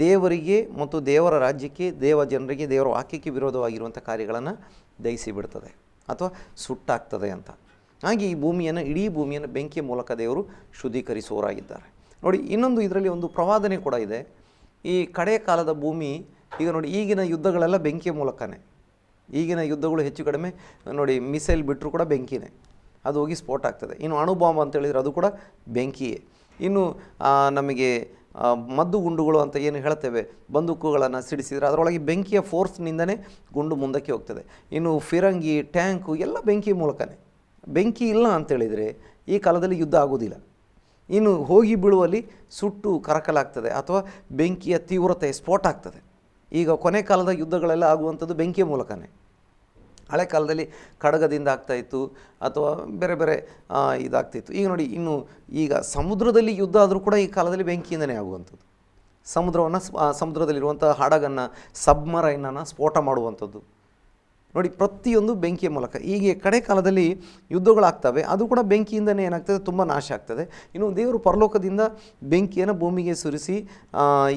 ದೇವರಿಗೆ ಮತ್ತು ದೇವರ ರಾಜ್ಯಕ್ಕೆ, ದೇವ ಜನರಿಗೆ, ದೇವರ ವಾಕ್ಯಕ್ಕೆ ವಿರೋಧವಾಗಿರುವಂಥ ಕಾರ್ಯಗಳನ್ನು ದಹಿಸಿ ಬಿಡ್ತದೆ ಅಥವಾ ಸುಟ್ಟಾಗ್ತದೆ ಅಂತ. ಹಾಗೆ ಈ ಭೂಮಿಯನ್ನು, ಇಡೀ ಭೂಮಿಯನ್ನು ಬೆಂಕಿಯ ಮೂಲಕ ದೇವರು ಶುದ್ಧೀಕರಿಸುವವರಾಗಿದ್ದಾರೆ. ನೋಡಿ, ಇನ್ನೊಂದು ಇದರಲ್ಲಿ ಒಂದು ಪ್ರವಾದನೆ ಕೂಡ ಇದೆ. ಈ ಕಡೆಯ ಕಾಲದ ಭೂಮಿ, ಈಗ ನೋಡಿ, ಈಗಿನ ಯುದ್ಧಗಳೆಲ್ಲ ಬೆಂಕಿಯ ಮೂಲಕನೇ. ಈಗಿನ ಯುದ್ಧಗಳು ಹೆಚ್ಚು ಕಡಿಮೆ ನೋಡಿ, ಮಿಸೈಲ್ ಬಿಟ್ಟರು ಕೂಡ ಬೆಂಕಿನೇ, ಅದು ಹೋಗಿ ಸ್ಫೋಟ ಆಗ್ತದೆ. ಇನ್ನು ಅಣುಬಾಂಬ್ ಅಂತೇಳಿದರೆ ಅದು ಕೂಡ ಬೆಂಕಿಯೇ. ಇನ್ನು ನಮಗೆ ಮದ್ದು ಗುಂಡುಗಳು ಅಂತ ಏನು ಹೇಳ್ತೇವೆ, ಬಂದೂಕುಗಳನ್ನು ಸಿಡಿಸಿದರೆ ಅದರೊಳಗೆ ಬೆಂಕಿಯ ಫೋರ್ಸ್ನಿಂದನೇ ಗುಂಡು ಮುಂದಕ್ಕೆ ಹೋಗ್ತದೆ. ಇನ್ನು ಫಿರಂಗಿ, ಟ್ಯಾಂಕು ಎಲ್ಲ ಬೆಂಕಿ ಮೂಲಕನೇ. ಬೆಂಕಿ ಇಲ್ಲ ಅಂತೇಳಿದರೆ ಈ ಕಾಲದಲ್ಲಿ ಯುದ್ಧ ಆಗೋದಿಲ್ಲ. ಇನ್ನು ಹೋಗಿ ಬೀಳುವಲ್ಲಿ ಸುಟ್ಟು ಕರಕಲಾಗ್ತದೆ ಅಥವಾ ಬೆಂಕಿಯ ತೀವ್ರತೆ ಸ್ಫೋಟ ಆಗ್ತದೆ. ಈಗ ಕೊನೆ ಕಾಲದ ಯುದ್ಧಗಳೆಲ್ಲ ಆಗುವಂಥದ್ದು ಬೆಂಕಿಯ ಮೂಲಕನೇ. ಹಳೆ ಕಾಲದಲ್ಲಿ ಖಡ್ಗದಿಂದ ಆಗ್ತಾಯಿತ್ತು ಅಥವಾ ಬೇರೆ ಬೇರೆ ಇದಾಗ್ತಿತ್ತು. ಈಗ ನೋಡಿ, ಇನ್ನು ಈಗ ಸಮುದ್ರದಲ್ಲಿ ಯುದ್ಧ ಆದರೂ ಕೂಡ ಈ ಕಾಲದಲ್ಲಿ ಬೆಂಕಿಯಿಂದನೇ ಆಗುವಂಥದ್ದು. ಸಮುದ್ರದಲ್ಲಿರುವಂಥ ಹಡಗನ್ನು, ಸಬ್ಮರೈನನ್ನು ಸ್ಫೋಟ ಮಾಡುವಂಥದ್ದು ನೋಡಿ, ಪ್ರತಿಯೊಂದು ಬೆಂಕಿಯ ಮೂಲಕ. ಹೀಗೆ ಕಡೆ ಕಾಲದಲ್ಲಿ ಯುದ್ಧಗಳಾಗ್ತವೆ, ಅದು ಕೂಡ ಬೆಂಕಿಯಿಂದನೇ ಏನಾಗ್ತದೆ, ತುಂಬ ನಾಶ ಆಗ್ತದೆ. ಇನ್ನು ದೇವರು ಪರಲೋಕದಿಂದ ಬೆಂಕಿಯನ್ನು ಭೂಮಿಗೆ ಸುರಿಸಿ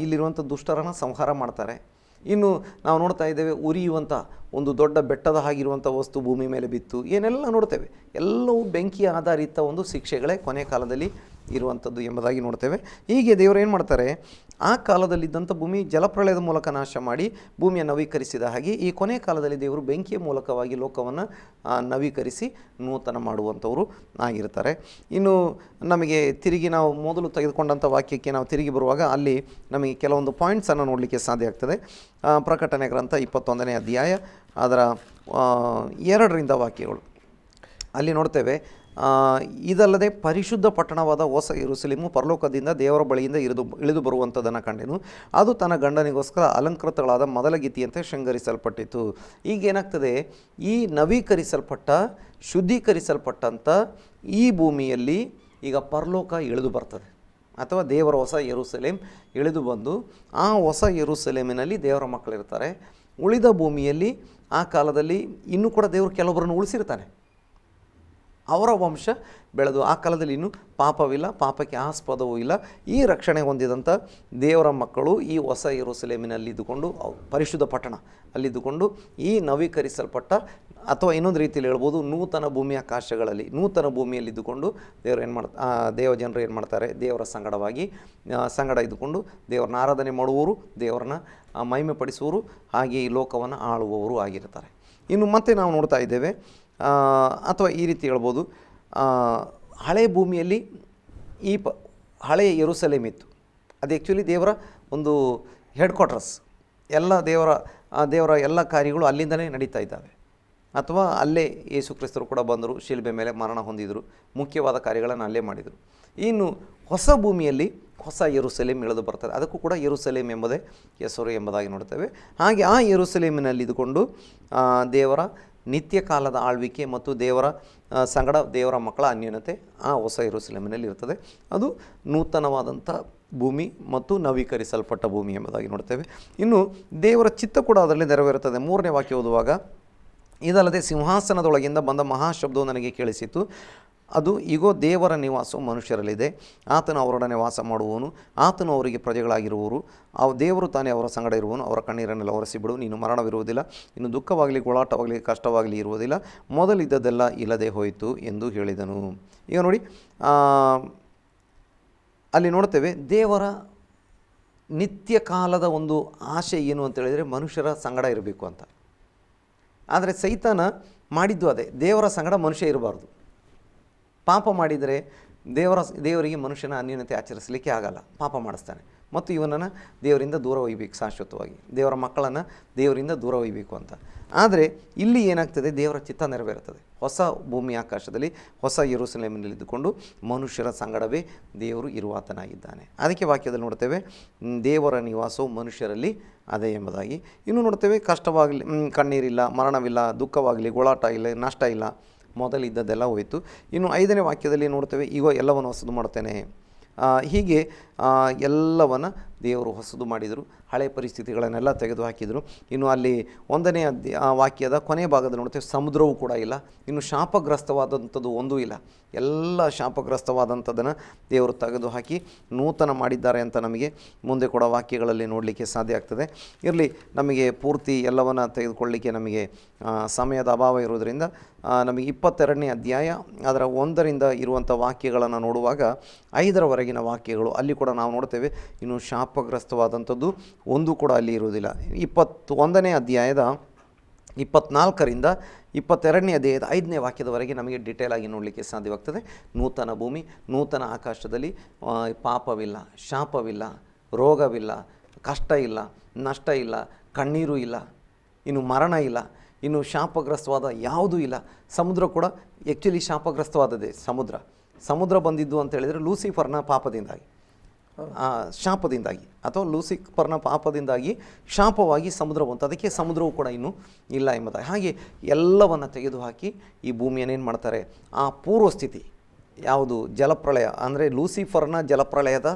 ಇಲ್ಲಿರುವಂಥ ದುಷ್ಟರನ್ನು ಸಂಹಾರ ಮಾಡ್ತಾರೆ. ಇನ್ನು ನಾವು ನೋಡ್ತಾ ಇದ್ದೇವೆ, ಉರಿಯುವಂಥ ಒಂದು ದೊಡ್ಡ ಬೆಟ್ಟದ ಆಗಿರುವಂಥ ವಸ್ತು ಭೂಮಿ ಮೇಲೆ ಬಿತ್ತು, ಏನೆಲ್ಲ ನೋಡ್ತೇವೆ, ಎಲ್ಲವೂ ಬೆಂಕಿಯ ಆಧಾರಿತ ಒಂದು ಶಿಕ್ಷೆಗಳೇ ಕೊನೆ ಕಾಲದಲ್ಲಿ ಇರುವಂಥದ್ದು ಎಂಬುದಾಗಿ ನೋಡ್ತೇವೆ. ಹೀಗೆ ದೇವರು ಏನು ಮಾಡ್ತಾರೆ, ಆ ಕಾಲದಲ್ಲಿದ್ದಂಥ ಭೂಮಿ ಜಲಪ್ರಳಯದ ಮೂಲಕ ನಾಶ ಮಾಡಿ ಭೂಮಿಯನ್ನು ನವೀಕರಿಸಿದ ಹಾಗೆ ಈ ಕೊನೆ ಕಾಲದಲ್ಲಿ ದೇವರು ಬೆಂಕಿಯ ಮೂಲಕವಾಗಿ ಲೋಕವನ್ನು ನವೀಕರಿಸಿ ನೂತನ ಮಾಡುವಂಥವರು ಆಗಿರ್ತಾರೆ. ಇನ್ನು ನಮಗೆ ತಿರುಗಿ ನಾವು ಮೊದಲು ತೆಗೆದುಕೊಂಡಂಥ ವಾಕ್ಯಕ್ಕೆ ನಾವು ತಿರುಗಿ ಬರುವಾಗ ಅಲ್ಲಿ ನಮಗೆ ಕೆಲವೊಂದು ಪಾಯಿಂಟ್ಸನ್ನು ನೋಡಲಿಕ್ಕೆ ಸಾಧ್ಯ ಆಗ್ತದೆ. ಪ್ರಕಟಣೆ ಗ್ರಂಥ 21ನೇ ಅಧ್ಯಾಯ ಅದರ 2ರಿಂದ ವಾಕ್ಯಗಳು ಅಲ್ಲಿ ನೋಡ್ತೇವೆ. ಇದಲ್ಲದೆ ಪರಿಶುದ್ಧ ಪಟ್ಟಣವಾದ ಹೊಸ ಯೆರೂಸಲೇಮು ಪರಲೋಕದಿಂದ ದೇವರ ಬಳಿಯಿಂದ ಇಳಿದು ಬರುವಂಥದ್ದನ್ನು ಕಂಡೆನು. ಅದು ತನ್ನ ಗಂಡನಿಗೋಸ್ಕರ ಅಲಂಕೃತಗಳಾದ ಮೊದಲ ಗೀತಿಯಂತೆ ಶೃಂಗರಿಸಲ್ಪಟ್ಟಿತು. ಈಗೇನಾಗ್ತದೆ, ಈ ನವೀಕರಿಸಲ್ಪಟ್ಟ, ಶುದ್ಧೀಕರಿಸಲ್ಪಟ್ಟಂಥ ಈ ಭೂಮಿಯಲ್ಲಿ ಈಗ ಪರಲೋಕ ಇಳಿದು ಬರ್ತದೆ. ಅಥವಾ ದೇವರ ಹೊಸ ಯೆರೂಸಲೇಮ್ ಇಳಿದು ಬಂದು ಆ ಹೊಸ ಯೆರೂಸಲೇಮಿನಲ್ಲಿ ದೇವರ ಮಕ್ಕಳಿರ್ತಾರೆ. ಉಳಿದ ಭೂಮಿಯಲ್ಲಿ ಆ ಕಾಲದಲ್ಲಿ ಇನ್ನೂ ಕೂಡ ದೇವರು ಕೆಲವೊಬ್ಬರನ್ನು ಉಳಿಸಿರ್ತಾನೆ. ಅವರ ವಂಶ ಬೆಳೆದು ಆ ಕಾಲದಲ್ಲಿ ಇನ್ನೂ ಪಾಪವಿಲ್ಲ, ಪಾಪಕ್ಕೆ ಆಸ್ಪದವೂ ಇಲ್ಲ. ಈ ರಕ್ಷಣೆ ಹೊಂದಿದಂಥ ದೇವರ ಮಕ್ಕಳು ಈ ಹೊಸ ಯೆರೂಸಲೇಮಿನಲ್ಲಿದ್ದುಕೊಂಡು, ಪರಿಶುದ್ಧ ಪಟ್ಟಣ ಅಲ್ಲಿದ್ದುಕೊಂಡು, ಈ ನವೀಕರಿಸಲ್ಪಟ್ಟ ಅಥವಾ ಇನ್ನೊಂದು ರೀತಿಯಲ್ಲಿ ಹೇಳ್ಬೋದು ನೂತನ ಭೂಮಿ ಆಕಾಶಗಳಲ್ಲಿ, ನೂತನ ಭೂಮಿಯಲ್ಲಿದ್ದುಕೊಂಡು ದೇವ ಜನರು ಏನು ಮಾಡ್ತಾರೆ, ದೇವರ ಸಂಗಡ ಇದ್ದುಕೊಂಡು ದೇವರನ್ನ ಆರಾಧನೆ ಮಾಡುವವರು, ದೇವರನ್ನ ಮಹಿಮೆ ಪಡಿಸುವವರು, ಹಾಗೆ ಈ ಲೋಕವನ್ನು ಆಳುವವರು ಆಗಿರ್ತಾರೆ. ಇನ್ನು ಮತ್ತೆ ನಾವು ನೋಡ್ತಾ ಇದ್ದೇವೆ, ಅಥವಾ ಈ ರೀತಿ ಹೇಳ್ಬೋದು, ಹಳೆ ಭೂಮಿಯಲ್ಲಿ ಹಳೆಯ ಯೆರೂಸಲೇಮ್ ಇತ್ತು. ಅದು ಆ್ಯಕ್ಚುಲಿ ದೇವರ ಒಂದು ಹೆಡ್ ಕ್ವಾರ್ಟರ್ಸ್. ಎಲ್ಲ ದೇವರ ಎಲ್ಲ ಕಾರ್ಯಗಳು ಅಲ್ಲಿಂದಲೇ ನಡೀತಾ ಇದ್ದಾವೆ. ಅಥವಾ ಅಲ್ಲೇ ಯೇಸು ಕ್ರಿಸ್ತರು ಕೂಡ ಬಂದರು, ಶಿಲುಬೆ ಮೇಲೆ ಮರಣ ಹೊಂದಿದರು, ಮುಖ್ಯವಾದ ಕಾರ್ಯಗಳನ್ನು ಅಲ್ಲೇ ಮಾಡಿದರು. ಇನ್ನು ಹೊಸ ಭೂಮಿಯಲ್ಲಿ ಹೊಸ ಯೆರೂಸಲೇಮ್ ಇಳಿದು ಬರ್ತದೆ. ಅದಕ್ಕೂ ಕೂಡ ಯೆರೂಸಲೇಮ್ ಎಂಬುದೇ ಹೆಸರು ಎಂಬುದಾಗಿ ನೋಡ್ತೇವೆ. ಹಾಗೆ ಆ ಯೆರೂಸಲೇಮಿನಲ್ಲಿ ಇದ್ದುಕೊಂಡು ದೇವರ ನಿತ್ಯ ಕಾಲದ ಆಳ್ವಿಕೆ ಮತ್ತು ದೇವರ ಸಂಗಡ ದೇವರ ಮಕ್ಕಳ ಅನ್ಯೋನ್ಯತೆ ಆ ಹೊಸ ಯೆರೂಸಲೇಮಿನಲ್ಲಿ ಇರ್ತದೆ. ಅದು ನೂತನವಾದಂಥ ಭೂಮಿ ಮತ್ತು ನವೀಕರಿಸಲ್ಪಟ್ಟ ಭೂಮಿ ಎಂಬುದಾಗಿ ನೋಡ್ತೇವೆ. ಇನ್ನು ದೇವರ ಚಿತ್ತ ಕೂಡ ಅದರಲ್ಲಿ ನೆರವೇರುತ್ತದೆ. 3ನೇ ವಾಕ್ಯ ಓದುವಾಗ, ಇದಲ್ಲದೆ ಸಿಂಹಾಸನದೊಳಗಿಂದ ಬಂದ ಮಹಾಶಬ್ದವು ನನಗೆ ಕೇಳಿಸಿತು. ಅದು ಇಗೋ, ದೇವರ ನಿವಾಸವು ಮನುಷ್ಯರಲ್ಲಿದೆ, ಆತನು ಅವರೊಡನೆ ವಾಸ ಮಾಡುವವನು, ಆತನು ಅವರಿಗೆ ಪ್ರಜೆಗಳಾಗಿರುವರು, ದೇವರು ತಾನೇ ಅವರ ಸಂಗಡ ಇರುವನು, ಅವರ ಕಣ್ಣೀರನ್ನೆಲ್ಲ ಒರೆಸಿಬಿಡು, ನೀನು ಮರಣವಿರುವುದಿಲ್ಲ, ಇನ್ನು ದುಃಖವಾಗಲಿ, ಗೋಳಾಟವಾಗಲಿ, ಕಷ್ಟವಾಗಲಿ ಇರುವುದಿಲ್ಲ, ಮೊದಲಿದ್ದದೆಲ್ಲ ಇಲ್ಲದೆ ಹೋಯಿತು ಎಂದು ಹೇಳಿದನು. ಈಗ ನೋಡಿ, ಅಲ್ಲಿ ನೋಡ್ತೇವೆ ದೇವರ ನಿತ್ಯ ಕಾಲದ ಒಂದು ಆಶೆ ಏನು ಅಂತೇಳಿದರೆ ಮನುಷ್ಯರ ಸಂಗಡ ಇರಬೇಕು ಅಂತ. ಆದರೆ ಸೈತಾನ ಮಾಡಿದ್ದು ಅದೇ, ದೇವರ ಸಂಗಡ ಮನುಷ್ಯ ಇರಬಾರ್ದು. ಪಾಪ ಮಾಡಿದರೆ ದೇವರಿಗೆ ಮನುಷ್ಯನ ಅನ್ಯೋನ್ಯತೆ ಆಚರಿಸಲಿಕ್ಕೆ ಆಗಲ್ಲ, ಪಾಪ ಮಾಡಿಸ್ತಾನೆ ಮತ್ತು ಇವನನ್ನು ದೇವರಿಂದ ದೂರ ಒಯ್ಯಬೇಕು, ಶಾಶ್ವತವಾಗಿ ದೇವರ ಮಕ್ಕಳನ್ನು ದೇವರಿಂದ ದೂರ ಒಯ್ಯಬೇಕು ಅಂತ. ಆದರೆ ಇಲ್ಲಿ ಏನಾಗ್ತದೆ, ದೇವರ ಚಿತ್ತ ನೆರವೇರುತ್ತದೆ. ಹೊಸ ಭೂಮಿ ಆಕಾಶದಲ್ಲಿ ಹೊಸ ಯೆರೂಸಲೇಮಿನಲ್ಲಿ ಇದ್ದುಕೊಂಡು ಮನುಷ್ಯರ ಸಂಗಡವೇ ದೇವರು ಇರುವಾತನಾಗಿದ್ದಾನೆ. ಅದಕ್ಕೆ ವಾಕ್ಯದಲ್ಲಿ ನೋಡ್ತೇವೆ, ದೇವರ ನಿವಾಸವು ಮನುಷ್ಯರಲ್ಲಿ ಅದೇ ಎಂಬುದಾಗಿ. ಇನ್ನು ನೋಡ್ತೇವೆ, ಕಷ್ಟವಾಗಲಿ, ಕಣ್ಣೀರಿಲ್ಲ, ಮರಣವಿಲ್ಲ, ದುಃಖವಾಗಲಿ, ಗೋಳಾಟ ಇಲ್ಲ, ನಷ್ಟ ಇಲ್ಲ, ಮೊದಲಿದ್ದದ್ದೆಲ್ಲ ಹೋಯಿತು. ಇನ್ನು 5ನೇ ವಾಕ್ಯದಲ್ಲಿ ನೋಡ್ತೇವೆ, ಈಗ ಎಲ್ಲವನ್ನು ಹೊಸದು ಮಾಡ್ತೇನೆ. ಹೀಗೆ ಎಲ್ಲವನ್ನು ದೇವರು ಹೊಸದು ಮಾಡಿದರು, ಹಳೆಯ ಪರಿಸ್ಥಿತಿಗಳನ್ನೆಲ್ಲ ತೆಗೆದು ಹಾಕಿದರು. ಇನ್ನು ಅಲ್ಲಿ 1ನೇ ವಾಕ್ಯದ ಕೊನೆಯ ಭಾಗದಲ್ಲಿ ನೋಡ್ತೇವೆ, ಸಮುದ್ರವೂ ಕೂಡ ಇಲ್ಲ, ಇನ್ನು ಶಾಪಗ್ರಸ್ತವಾದಂಥದ್ದು ಒಂದೂ ಇಲ್ಲ. ಎಲ್ಲ ಶಾಪಗ್ರಸ್ತವಾದಂಥದ್ದನ್ನು ದೇವರು ತೆಗೆದು ಹಾಕಿ ನೂತನ ಮಾಡಿದ್ದಾರೆ ಅಂತ ನಮಗೆ ಮುಂದೆ ಕೂಡ ವಾಕ್ಯಗಳಲ್ಲಿ ನೋಡಲಿಕ್ಕೆ ಸಾಧ್ಯ ಆಗ್ತದೆ. ಇರಲಿ, ನಮಗೆ ಪೂರ್ತಿ ಎಲ್ಲವನ್ನು ತೆಗೆದುಕೊಳ್ಳಲಿಕ್ಕೆ ನಮಗೆ ಸಮಯದ ಅಭಾವ ಇರೋದರಿಂದ ನಮಗೆ 22ನೇ ಅಧ್ಯಾಯ ಅದರ 1ರಿಂದ ಇರುವಂಥ ವಾಕ್ಯಗಳನ್ನು ನೋಡುವಾಗ 5ರವರೆಗಿನ ವಾಕ್ಯಗಳು ಅಲ್ಲಿ ಕೂಡ ನಾವು ನೋಡ್ತೇವೆ, ಇನ್ನು ಶಾಪಗ್ರಸ್ತವಾದಂಥದ್ದು ಒಂದು ಕೂಡ ಅಲ್ಲಿ ಇರುವುದಿಲ್ಲ. 21ನೇ ಅಧ್ಯಾಯದ 24ರಿಂದ 22ನೇ ಅಧ್ಯಾಯದ 5ನೇ ವಾಕ್ಯದವರೆಗೆ ನಮಗೆ ಡಿಟೇಲ್ ಆಗಿ ನೋಡಲಿಕ್ಕೆ ಸಾಧ್ಯವಾಗ್ತದೆ. ನೂತನ ಭೂಮಿ, ನೂತನ ಆಕಾಶದಲ್ಲಿ ಪಾಪವಿಲ್ಲ, ಶಾಪವಿಲ್ಲ, ರೋಗವಿಲ್ಲ, ಕಷ್ಟ ಇಲ್ಲ, ನಷ್ಟ ಇಲ್ಲ, ಕಣ್ಣೀರು ಇಲ್ಲ, ಇನ್ನು ಮರಣ ಇಲ್ಲ, ಇನ್ನು ಶಾಪಗ್ರಸ್ತವಾದ ಯಾವುದೂ ಇಲ್ಲ. ಸಮುದ್ರ ಕೂಡ ಆ್ಯಕ್ಚುಲಿ ಶಾಪಗ್ರಸ್ತವಾದದ್ದೇ. ಸಮುದ್ರ ಬಂದಿದ್ದು ಅಂತ ಹೇಳಿದರೆ ಲೂಸಿಫರ್ನ ಪಾಪದಿಂದಾಗಿ, ಶಾಪದಿಂದಾಗಿ, ಅಥವಾ ಲೂಸಿಫರ್ನ ಪಾಪದಿಂದಾಗಿ ಶಾಪವಾಗಿ ಸಮುದ್ರ ಬಂತು. ಅದಕ್ಕೆ ಸಮುದ್ರವೂ ಕೂಡ ಇನ್ನೂ ಇಲ್ಲ ಎಂಬುದಾಗಿ. ಹಾಗೆ ಎಲ್ಲವನ್ನು ತೆಗೆದುಹಾಕಿ ಈ ಭೂಮಿಯನ್ನೇನು ಮಾಡ್ತಾರೆ, ಆ ಪೂರ್ವಸ್ಥಿತಿ ಯಾವುದು, ಜಲಪ್ರಳಯ ಅಂದರೆ ಲೂಸಿಫರ್ನ ಜಲಪ್ರಳಯದ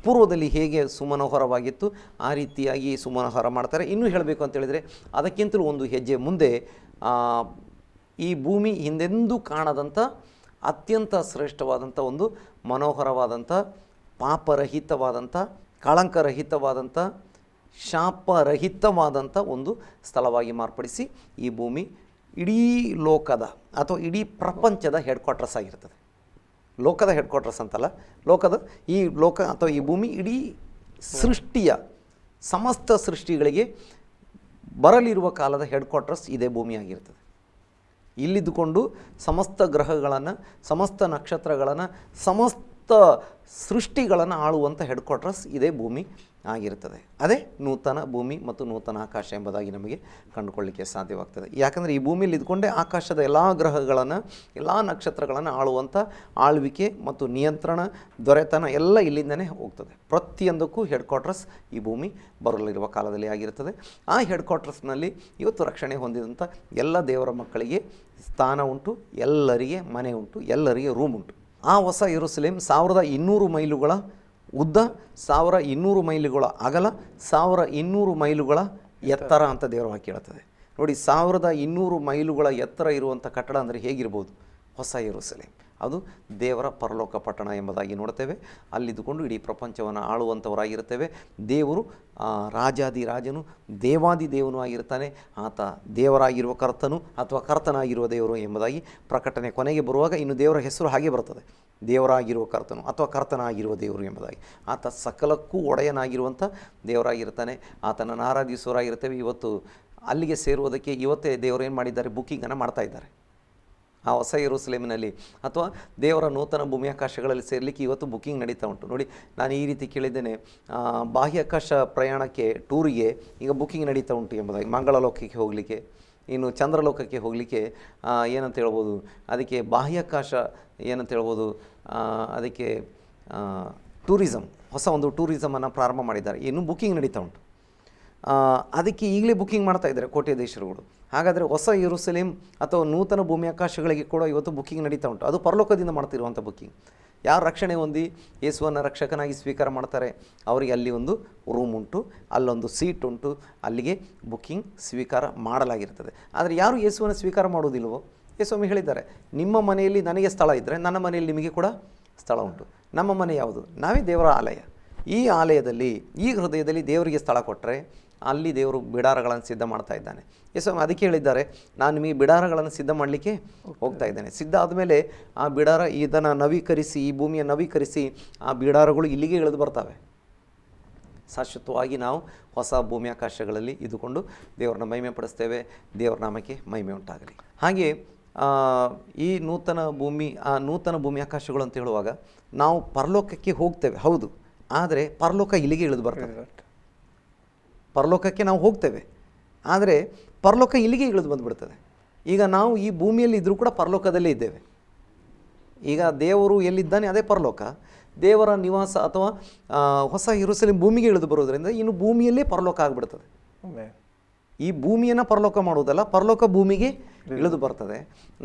ಪೂರ್ವದಲ್ಲಿ ಹೇಗೆ ಸುಮನೋಹರವಾಗಿತ್ತು ಆ ರೀತಿಯಾಗಿ ಸುಮನೋಹರ ಮಾಡ್ತಾರೆ. ಇನ್ನೂ ಹೇಳಬೇಕು ಅಂತೇಳಿದರೆ ಅದಕ್ಕಿಂತಲೂ ಒಂದು ಹೆಜ್ಜೆ ಮುಂದೆ ಈ ಭೂಮಿ ಹಿಂದೆಂದೂ ಕಾಣದಂಥ ಅತ್ಯಂತ ಶ್ರೇಷ್ಠವಾದಂಥ ಒಂದು ಮನೋಹರವಾದಂಥ ಪಾಪರಹಿತವಾದಂಥ ಕಳಂಕರಹಿತವಾದಂಥ ಶಾಪರಹಿತವಾದಂಥ ಒಂದು ಸ್ಥಳವಾಗಿ ಮಾರ್ಪಡಿಸಿ ಈ ಭೂಮಿ ಇಡೀ ಲೋಕದ ಅಥವಾ ಇಡೀ ಪ್ರಪಂಚದ ಹೆಡ್ ಕ್ವಾರ್ಟರ್ಸ್ ಆಗಿರ್ತದೆ. ಲೋಕದ ಹೆಡ್ ಕ್ವಾರ್ಟರ್ಸ್ ಅಂತಲ್ಲ, ಈ ಲೋಕ ಅಥವಾ ಈ ಭೂಮಿ ಇಡೀ ಸೃಷ್ಟಿಯ ಸಮಸ್ತ ಸೃಷ್ಟಿಗಳಿಗೆ ಬರಲಿರುವ ಕಾಲದ ಹೆಡ್ ಕ್ವಾರ್ಟರ್ಸ್ ಇದೇ ಭೂಮಿಯಾಗಿರ್ತದೆ. ಇಲ್ಲಿದ್ದುಕೊಂಡು ಸಮಸ್ತ ಗ್ರಹಗಳನ್ನು, ಸಮಸ್ತ ನಕ್ಷತ್ರಗಳನ್ನು, ಸಮಸ್ತ ಸೃಷ್ಟಿಗಳನ್ನು ಆಳುವಂಥ ಹೆಡ್ ಕ್ವಾರ್ಟರ್ಸ್ ಇದೇ ಭೂಮಿ ಆಗಿರ್ತದೆ. ಅದೇ ನೂತನ ಭೂಮಿ ಮತ್ತು ನೂತನ ಆಕಾಶ ಎಂಬುದಾಗಿ ನಮಗೆ ಕಂಡುಕೊಳ್ಳಲಿಕ್ಕೆ ಸಾಧ್ಯವಾಗ್ತದೆ. ಯಾಕಂದರೆ ಈ ಭೂಮಿಯಲ್ಲಿ ಇದ್ಕೊಂಡೇ ಆಕಾಶದ ಎಲ್ಲ ಗ್ರಹಗಳನ್ನು, ಎಲ್ಲ ನಕ್ಷತ್ರಗಳನ್ನು ಆಳುವಂಥ ಆಳ್ವಿಕೆ ಮತ್ತು ನಿಯಂತ್ರಣ, ದೊರೆತನ ಎಲ್ಲ ಇಲ್ಲಿಂದನೇ ಹೋಗ್ತದೆ. ಪ್ರತಿಯೊಂದಕ್ಕೂ ಹೆಡ್ ಕ್ವಾರ್ಟರ್ಸ್ ಈ ಭೂಮಿ ಬರಲಿರುವ ಕಾಲದಲ್ಲಿ ಆಗಿರ್ತದೆ. ಆ ಹೆಡ್ ಕ್ವಾರ್ಟರ್ಸ್ನಲ್ಲಿ ಇವತ್ತು ರಕ್ಷಣೆ ಹೊಂದಿದಂಥ ಎಲ್ಲ ದೇವರ ಮಕ್ಕಳಿಗೆ ಸ್ಥಾನ ಉಂಟು, ಎಲ್ಲರಿಗೆ ಮನೆ ಉಂಟು, ಎಲ್ಲರಿಗೆ ರೂಮ್ ಉಂಟು. ಆ ಹೊಸ ಯೆರೂಸಲೇಮ್ 1200 ಮೈಲುಗಳ ಉದ್ದ 1200 ಮೈಲುಗಳ ಅಗಲ, 1200 ಮೈಲುಗಳ ಎತ್ತರ ಅಂತ ದೇವರ ವಾಕ್ಯ ಹೇಳ್ತದೆ. ನೋಡಿ, 1200 ಮೈಲುಗಳ ಎತ್ತರ ಇರುವಂಥ ಕಟ್ಟಡ ಅಂದರೆ ಹೇಗಿರ್ಬೋದು? ಹೊಸ ಯೆರೂಸಲೇಮ್. ಅದು ದೇವರ ಪರಲೋಕ ಪಟ್ಟಣ ಎಂಬುದಾಗಿ ನೋಡ್ತೇವೆ. ಅಲ್ಲಿದ್ದುಕೊಂಡು ಇಡೀ ಪ್ರಪಂಚವನ್ನು ಆಳುವಂಥವರಾಗಿರ್ತೇವೆ. ದೇವರು ರಾಜಾದಿರಾಜನು, ದೇವಾದಿ ದೇವನು ಆಗಿರ್ತಾನೆ. ಆತ ದೇವರಾಗಿರುವ ಕರ್ತನು ಅಥವಾ ಕರ್ತನಾಗಿರುವ ದೇವರು ಎಂಬುದಾಗಿ ಪ್ರಕಟಣೆ ಕೊನೆಗೆ ಬರುವಾಗ ಇನ್ನು ದೇವರ ಹೆಸರು ಹಾಗೆ ಬರ್ತದೆ, ದೇವರಾಗಿರುವ ಕರ್ತನು ಅಥವಾ ಕರ್ತನಾಗಿರುವ ದೇವರು ಎಂಬುದಾಗಿ. ಆತ ಸಕಲಕ್ಕೂ ಒಡೆಯನಾಗಿರುವಂಥ ದೇವರಾಗಿರ್ತಾನೆ. ಆತನನ್ನು ಆರಾಧಿಸುವವರಾಗಿರ್ತೇವೆ. ಇವತ್ತು ಅಲ್ಲಿಗೆ ಸೇರುವುದಕ್ಕೆ ಇವತ್ತೇ ದೇವರು ಏನು ಮಾಡಿದ್ದಾರೆ? ಬುಕ್ಕಿಂಗನ್ನು ಮಾಡ್ತಾ ಇದ್ದಾರೆ. ಆ ಹೊಸ ಯೆರೂಸಲೇಮಿನಲ್ಲಿ ಅಥವಾ ದೇವರ ನೂತನ ಭೂಮಿಯಾಕಾಶಗಳಲ್ಲಿ ಸೇರಲಿಕ್ಕೆ ಇವತ್ತು ಬುಕ್ಕಿಂಗ್ ನಡೀತಾ ಉಂಟು. ನೋಡಿ, ನಾನು ಈ ರೀತಿ ಕೇಳಿದ್ದೇನೆ, ಬಾಹ್ಯಾಕಾಶ ಪ್ರಯಾಣಕ್ಕೆ, ಟೂರಿಗೆ ಈಗ ಬುಕ್ಕಿಂಗ್ ನಡೀತಾ ಉಂಟು ಎಂಬುದಾಗಿ. ಮಂಗಳಲೋಕಕ್ಕೆ ಹೋಗಲಿಕ್ಕೆ, ಇನ್ನು ಚಂದ್ರಲೋಕಕ್ಕೆ ಹೋಗಲಿಕ್ಕೆ ಏನಂತ ಹೇಳ್ಬೋದು, ಅದಕ್ಕೆ ಬಾಹ್ಯಾಕಾಶ ಏನಂತ ಹೇಳ್ಬೋದು, ಅದಕ್ಕೆ ಟೂರಿಸಮ್, ಹೊಸ ಒಂದು ಟೂರಿಸಮನ್ನು ಪ್ರಾರಂಭ ಮಾಡಿದ್ದಾರೆ. ಇನ್ನೂ ಬುಕ್ಕಿಂಗ್ ನಡೀತಾ ಉಂಟು. ಅದಕ್ಕೆ ಈಗಲೇ ಬುಕ್ಕಿಂಗ್ ಮಾಡ್ತಾ ಇದ್ದಾರೆ ಕೋಟ್ಯಾಧೀಶರುಗಳು. ಹಾಗಾದರೆ ಹೊಸ ಯೆರೂಸಲೇಮ್ ಅಥವಾ ನೂತನ ಭೂಮಿಯಾಕಾಶಗಳಿಗೆ ಕೂಡ ಇವತ್ತು ಬುಕ್ಕಿಂಗ್ ನಡೀತಾ ಉಂಟು. ಅದು ಪರಲೋಕದಿಂದ ಮಾಡ್ತಿರುವಂಥ ಬುಕ್ಕಿಂಗ್. ಯಾರು ರಕ್ಷಣೆ ಹೊಂದಿ ಯೇಸುವನ್ನು ರಕ್ಷಕನಾಗಿ ಸ್ವೀಕಾರ ಮಾಡ್ತಾರೆ ಅವರಿಗೆ ಅಲ್ಲಿ ಒಂದು ರೂಮ್ ಉಂಟು, ಅಲ್ಲೊಂದು ಸೀಟ್ ಉಂಟು, ಅಲ್ಲಿಗೆ ಬುಕ್ಕಿಂಗ್ ಸ್ವೀಕಾರ ಮಾಡಲಾಗಿರ್ತದೆ. ಆದರೆ ಯಾರು ಯೇಸುವನ್ನು ಸ್ವೀಕಾರ ಮಾಡುವುದಿಲ್ಲವೋ, ಯೇಸ್ವಾಮಿ ಹೇಳಿದ್ದಾರೆ, ನಿಮ್ಮ ಮನೆಯಲ್ಲಿ ನನಗೆ ಸ್ಥಳ ಇದ್ದರೆ ನನ್ನ ಮನೆಯಲ್ಲಿ ನಿಮಗೆ ಕೂಡ ಸ್ಥಳ ಉಂಟು. ನಮ್ಮ ಮನೆ ಯಾವುದು? ನಾವೇ ದೇವರ ಆಲಯ. ಈ ಆಲಯದಲ್ಲಿ, ಈ ಹೃದಯದಲ್ಲಿ ದೇವರಿಗೆ ಸ್ಥಳ ಕೊಟ್ಟರೆ ಅಲ್ಲಿ ದೇವರು ಬಿಡಾರಗಳನ್ನು ಸಿದ್ಧ ಮಾಡ್ತಾ ಇದ್ದಾನೆ. ಯೇಸ್ವಾಮಿ ಅದಕ್ಕೆ ಹೇಳಿದ್ದಾರೆ, ನಾನು ನಿಮಗೆ ಬಿಡಾರಗಳನ್ನು ಸಿದ್ಧ ಮಾಡಲಿಕ್ಕೆ ಹೋಗ್ತಾ ಇದ್ದೇನೆ. ಸಿದ್ಧ ಆದಮೇಲೆ ಆ ಬಿಡಾರ ಇದನ್ನು ನವೀಕರಿಸಿ, ಈ ಭೂಮಿಯನ್ನು ನವೀಕರಿಸಿ ಆ ಬಿಡಾರಗಳು ಇಲ್ಲಿಗೆ ಇಳಿದು ಬರ್ತವೆ. ಶಾಶ್ವತವಾಗಿ ನಾವು ಹೊಸ ಭೂಮಿಯಾಕಾಶಗಳಲ್ಲಿ ಇದ್ದುಕೊಂಡು ದೇವರನ್ನ ಮಹಿಮೆ ಪಡಿಸ್ತೇವೆ. ದೇವರ ನಾಮಕ್ಕೆ ಮಹಿಮೆ ಉಂಟಾಗಲಿ. ಹಾಗೆ ಈ ನೂತನ ಭೂಮಿಯಾಕಾಶಗಳು ಅಂತ ಹೇಳುವಾಗ ನಾವು ಪರಲೋಕಕ್ಕೆ ಹೋಗ್ತೇವೆ, ಹೌದು. ಆದರೆ ಪರಲೋಕ ಇಲ್ಲಿಗೆ ಇಳಿದು ಬರ್ತದೆ. ಪರಲೋಕಕ್ಕೆ ನಾವು ಹೋಗ್ತೇವೆ, ಆದರೆ ಪರಲೋಕ ಇಲ್ಲಿಗೆ ಇಳಿದು ಬಂದುಬಿಡ್ತದೆ. ಈಗ ನಾವು ಈ ಭೂಮಿಯಲ್ಲಿ ಇದ್ದರೂ ಕೂಡ ಪರಲೋಕದಲ್ಲೇ ಇದ್ದೇವೆ. ಈಗ ದೇವರು ಎಲ್ಲಿದ್ದಾನೆ ಅದೇ ಪರಲೋಕ. ದೇವರ ನಿವಾಸ ಅಥವಾ ಹೊಸ ಯೆರೂಸಲೇಮ್ ಭೂಮಿಗೆ ಇಳಿದು ಬರೋದರಿಂದ ಇನ್ನು ಭೂಮಿಯಲ್ಲೇ ಪರಲೋಕ ಆಗಿಬಿಡ್ತದೆ. ಈ ಭೂಮಿಯನ್ನು ಪರಲೋಕ ಮಾಡುವುದಲ್ಲ, ಪರಲೋಕ ಭೂಮಿಗೆ ಇಳಿದು ಬರ್ತದೆ.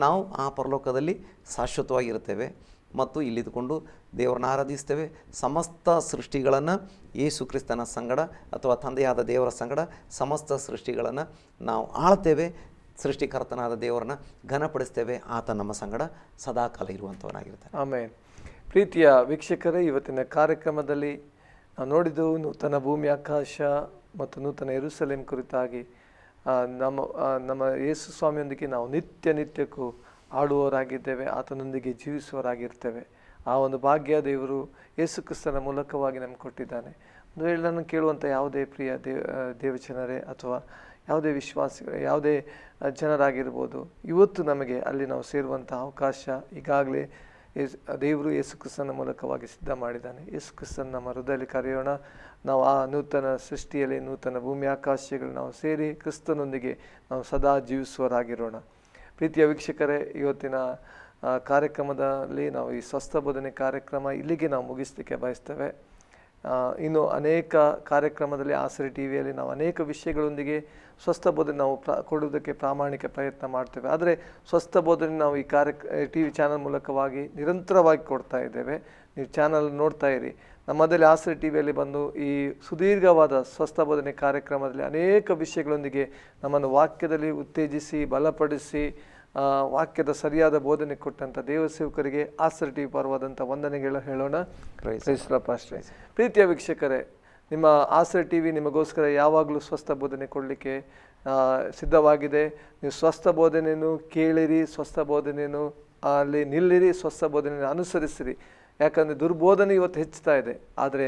ನಾವು ಆ ಪರಲೋಕದಲ್ಲಿ ಶಾಶ್ವತವಾಗಿರ್ತೇವೆ ಮತ್ತು ಇಲ್ಲಿದ್ದುಕೊಂಡು ದೇವರನ್ನ ಆರಾಧಿಸ್ತೇವೆ. ಸಮಸ್ತ ಸೃಷ್ಟಿಗಳನ್ನು ಯೇಸು ಕ್ರಿಸ್ತನ ಸಂಗಡ ಅಥವಾ ತಂದೆಯಾದ ದೇವರ ಸಂಗಡ ಸಮಸ್ತ ಸೃಷ್ಟಿಗಳನ್ನು ನಾವು ಆಳ್ತೇವೆ. ಸೃಷ್ಟಿಕರ್ತನಾದ ದೇವರನ್ನ ಘನಪಡಿಸ್ತೇವೆ. ಆತ ನಮ್ಮ ಸಂಗಡ ಸದಾಕಾಲ ಇರುವಂಥವನಾಗಿರ್ತಾನೆ. ಆಮೇಲೆ ಪ್ರೀತಿಯ ವೀಕ್ಷಕರೇ, ಇವತ್ತಿನ ಕಾರ್ಯಕ್ರಮದಲ್ಲಿ ನಾವು ನೋಡಿದ್ದು ನೂತನ ಭೂಮಿ ಆಕಾಶ ಮತ್ತು ನೂತನ ಯೆರೂಸಲೇಮ್ ಕುರಿತಾಗಿ. ನಮ್ಮ ಯೇಸು ಸ್ವಾಮಿಯೊಂದಿಗೆ ನಾವು ನಿತ್ಯಕ್ಕೂ ಆಡುವವರಾಗಿದ್ದೇವೆ, ಆತನೊಂದಿಗೆ ಜೀವಿಸುವವರಾಗಿರ್ತೇವೆ. ಆ ಒಂದು ಭಾಗ್ಯ ದೇವರು ಯೇಸು ಕ್ರಿಸ್ತನ ಮೂಲಕವಾಗಿ ನಮ್ಗೆ ಕೊಟ್ಟಿದ್ದಾನೆ. ಒಂದು ವೇಳೆ ನನ್ನ ಕೇಳುವಂಥ ಯಾವುದೇ ಪ್ರಿಯ ದೇವಜನರೇ ಅಥವಾ ಯಾವುದೇ ವಿಶ್ವಾಸಿಗಳು, ಯಾವುದೇ ಜನರಾಗಿರ್ಬೋದು, ಇವತ್ತು ನಮಗೆ ಅಲ್ಲಿ ನಾವು ಸೇರುವಂಥ ಅವಕಾಶ ಈಗಾಗಲೇ ದೇವರು ಯೇಸು ಕ್ರಿಸ್ತನ ಮೂಲಕವಾಗಿ ಸಿದ್ಧ ಮಾಡಿದ್ದಾನೆ. ಯೇಸು ಕ್ರಿಸ್ತನ ನಮ್ಮ ಹೃದಯದಲ್ಲಿ ಕರೆಯೋಣ. ನಾವು ಆ ನೂತನ ಸೃಷ್ಟಿಯಲ್ಲಿ, ನೂತನ ಭೂಮಿ ಆಕಾಶಗಳು ನಾವು ಸೇರಿ ಕ್ರಿಸ್ತನೊಂದಿಗೆ ನಾವು ಸದಾ ಜೀವಿಸುವವರಾಗಿರೋಣ. ಪ್ರೀತಿಯ ವೀಕ್ಷಕರೇ, ಇವತ್ತಿನ ಕಾರ್ಯಕ್ರಮದಲ್ಲಿ ನಾವು ಈ ಸ್ವಸ್ಥ ಬೋಧನೆ ಕಾರ್ಯಕ್ರಮ ಇಲ್ಲಿಗೆ ನಾವು ಮುಗಿಸಲಿಕ್ಕೆ ಬಯಸ್ತೇವೆ. ಇನ್ನು ಅನೇಕ ಕಾರ್ಯಕ್ರಮದಲ್ಲಿ ಆಸರೆ ಟಿವಿಯಲ್ಲಿ ನಾವು ಅನೇಕ ವಿಷಯಗಳೊಂದಿಗೆ ಸ್ವಸ್ಥ ಬೋಧನೆ ನಾವು ಕೊಡುವುದಕ್ಕೆ ಪ್ರಾಮಾಣಿಕ ಪ್ರಯತ್ನ ಮಾಡ್ತೇವೆ. ಆದರೆ ಸ್ವಸ್ಥ ಬೋಧನೆ ನಾವು ಈ ಟಿವಿ ಚಾನಲ್ ಮೂಲಕವಾಗಿ ನಿರಂತರವಾಗಿ ಕೊಡ್ತಾ ಇದ್ದೇವೆ. ನೀವು ಚಾನಲ್ ನೋಡ್ತಾ ಇರಿ. ನಮ್ಮದಲ್ಲಿ ಆಸರೆ ಟಿವಿಯಲ್ಲಿ ಬಂದು ಈ ಸುದೀರ್ಘವಾದ ಸ್ವಸ್ಥ ಬೋಧನೆ ಕಾರ್ಯಕ್ರಮದಲ್ಲಿ ಅನೇಕ ವಿಷಯಗಳೊಂದಿಗೆ ನಮ್ಮನ್ನು ವಾಕ್ಯದಲ್ಲಿ ಉತ್ತೇಜಿಸಿ ಬಲಪಡಿಸಿ ವಾಕ್ಯದ ಸರಿಯಾದ ಬೋಧನೆ ಕೊಟ್ಟಂಥ ದೇವಸೇವಕರಿಗೆ ಆಸರೆ ಟಿವಿ ಪರವಾದಂಥ ವಂದನೆಗಳು ಹೇಳೋಣ. ಪ್ರೀತಿಯ ವೀಕ್ಷಕರೇ, ನಿಮ್ಮ ಆಸರೆ ಟಿವಿ ನಿಮಗೋಸ್ಕರ ಯಾವಾಗಲೂ ಸ್ವಸ್ಥ ಬೋಧನೆ ಕೊಡಲಿಕ್ಕೆ ಸಿದ್ಧವಾಗಿದೆ. ನೀವು ಸ್ವಸ್ಥ ಬೋಧನೆಯನ್ನು ಕೇಳಿರಿ, ಸ್ವಸ್ಥ ಬೋಧನೆಯನ್ನು ಅಲ್ಲಿ ನಿಲ್ಲಿರಿ, ಸ್ವಸ್ಥ ಬೋಧನೆಯನ್ನು ಅನುಸರಿಸಿರಿ. ಯಾಕಂದರೆ ದುರ್ಬೋಧನೆ ಇವತ್ತು ಹೆಚ್ಚುತ್ತಾ ಇದೆ. ಆದರೆ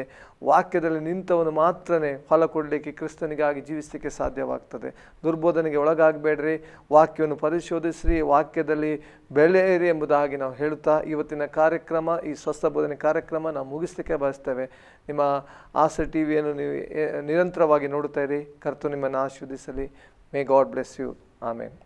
ವಾಕ್ಯದಲ್ಲಿ ನಿಂತವನು ಮಾತ್ರನೇ ಫಲ ಕೊಡಲಿಕ್ಕೆ, ಕ್ರಿಸ್ತನಿಗಾಗಿ ಜೀವಿಸಲಿಕ್ಕೆ ಸಾಧ್ಯವಾಗ್ತದೆ. ದುರ್ಬೋಧನೆಗೆ ಒಳಗಾಗಬೇಡ್ರಿ, ವಾಕ್ಯವನ್ನು ಪರಿಶೋಧಿಸ್ರಿ, ವಾಕ್ಯದಲ್ಲಿ ಬೆಳೆಯಿರಿ ಎಂಬುದಾಗಿ ನಾವು ಹೇಳುತ್ತಾ ಇವತ್ತಿನ ಕಾರ್ಯಕ್ರಮ, ಈ ಸ್ವಸ್ಥ ಬೋಧನೆ ಕಾರ್ಯಕ್ರಮ ನಾವು ಮುಗಿಸ್ಲಿಕ್ಕೆ ಬಯಸ್ತೇವೆ. ನಿಮ್ಮ ಆಸರೆ ಟಿವಿಯನ್ನು ನೀವು ನಿರಂತರವಾಗಿ ನೋಡುತ್ತಾ ಇರಿ. ಕರ್ತನು ನಿಮ್ಮನ್ನು ಆಶೀರ್ವದಿಸಲಿ. May God bless you. Amen.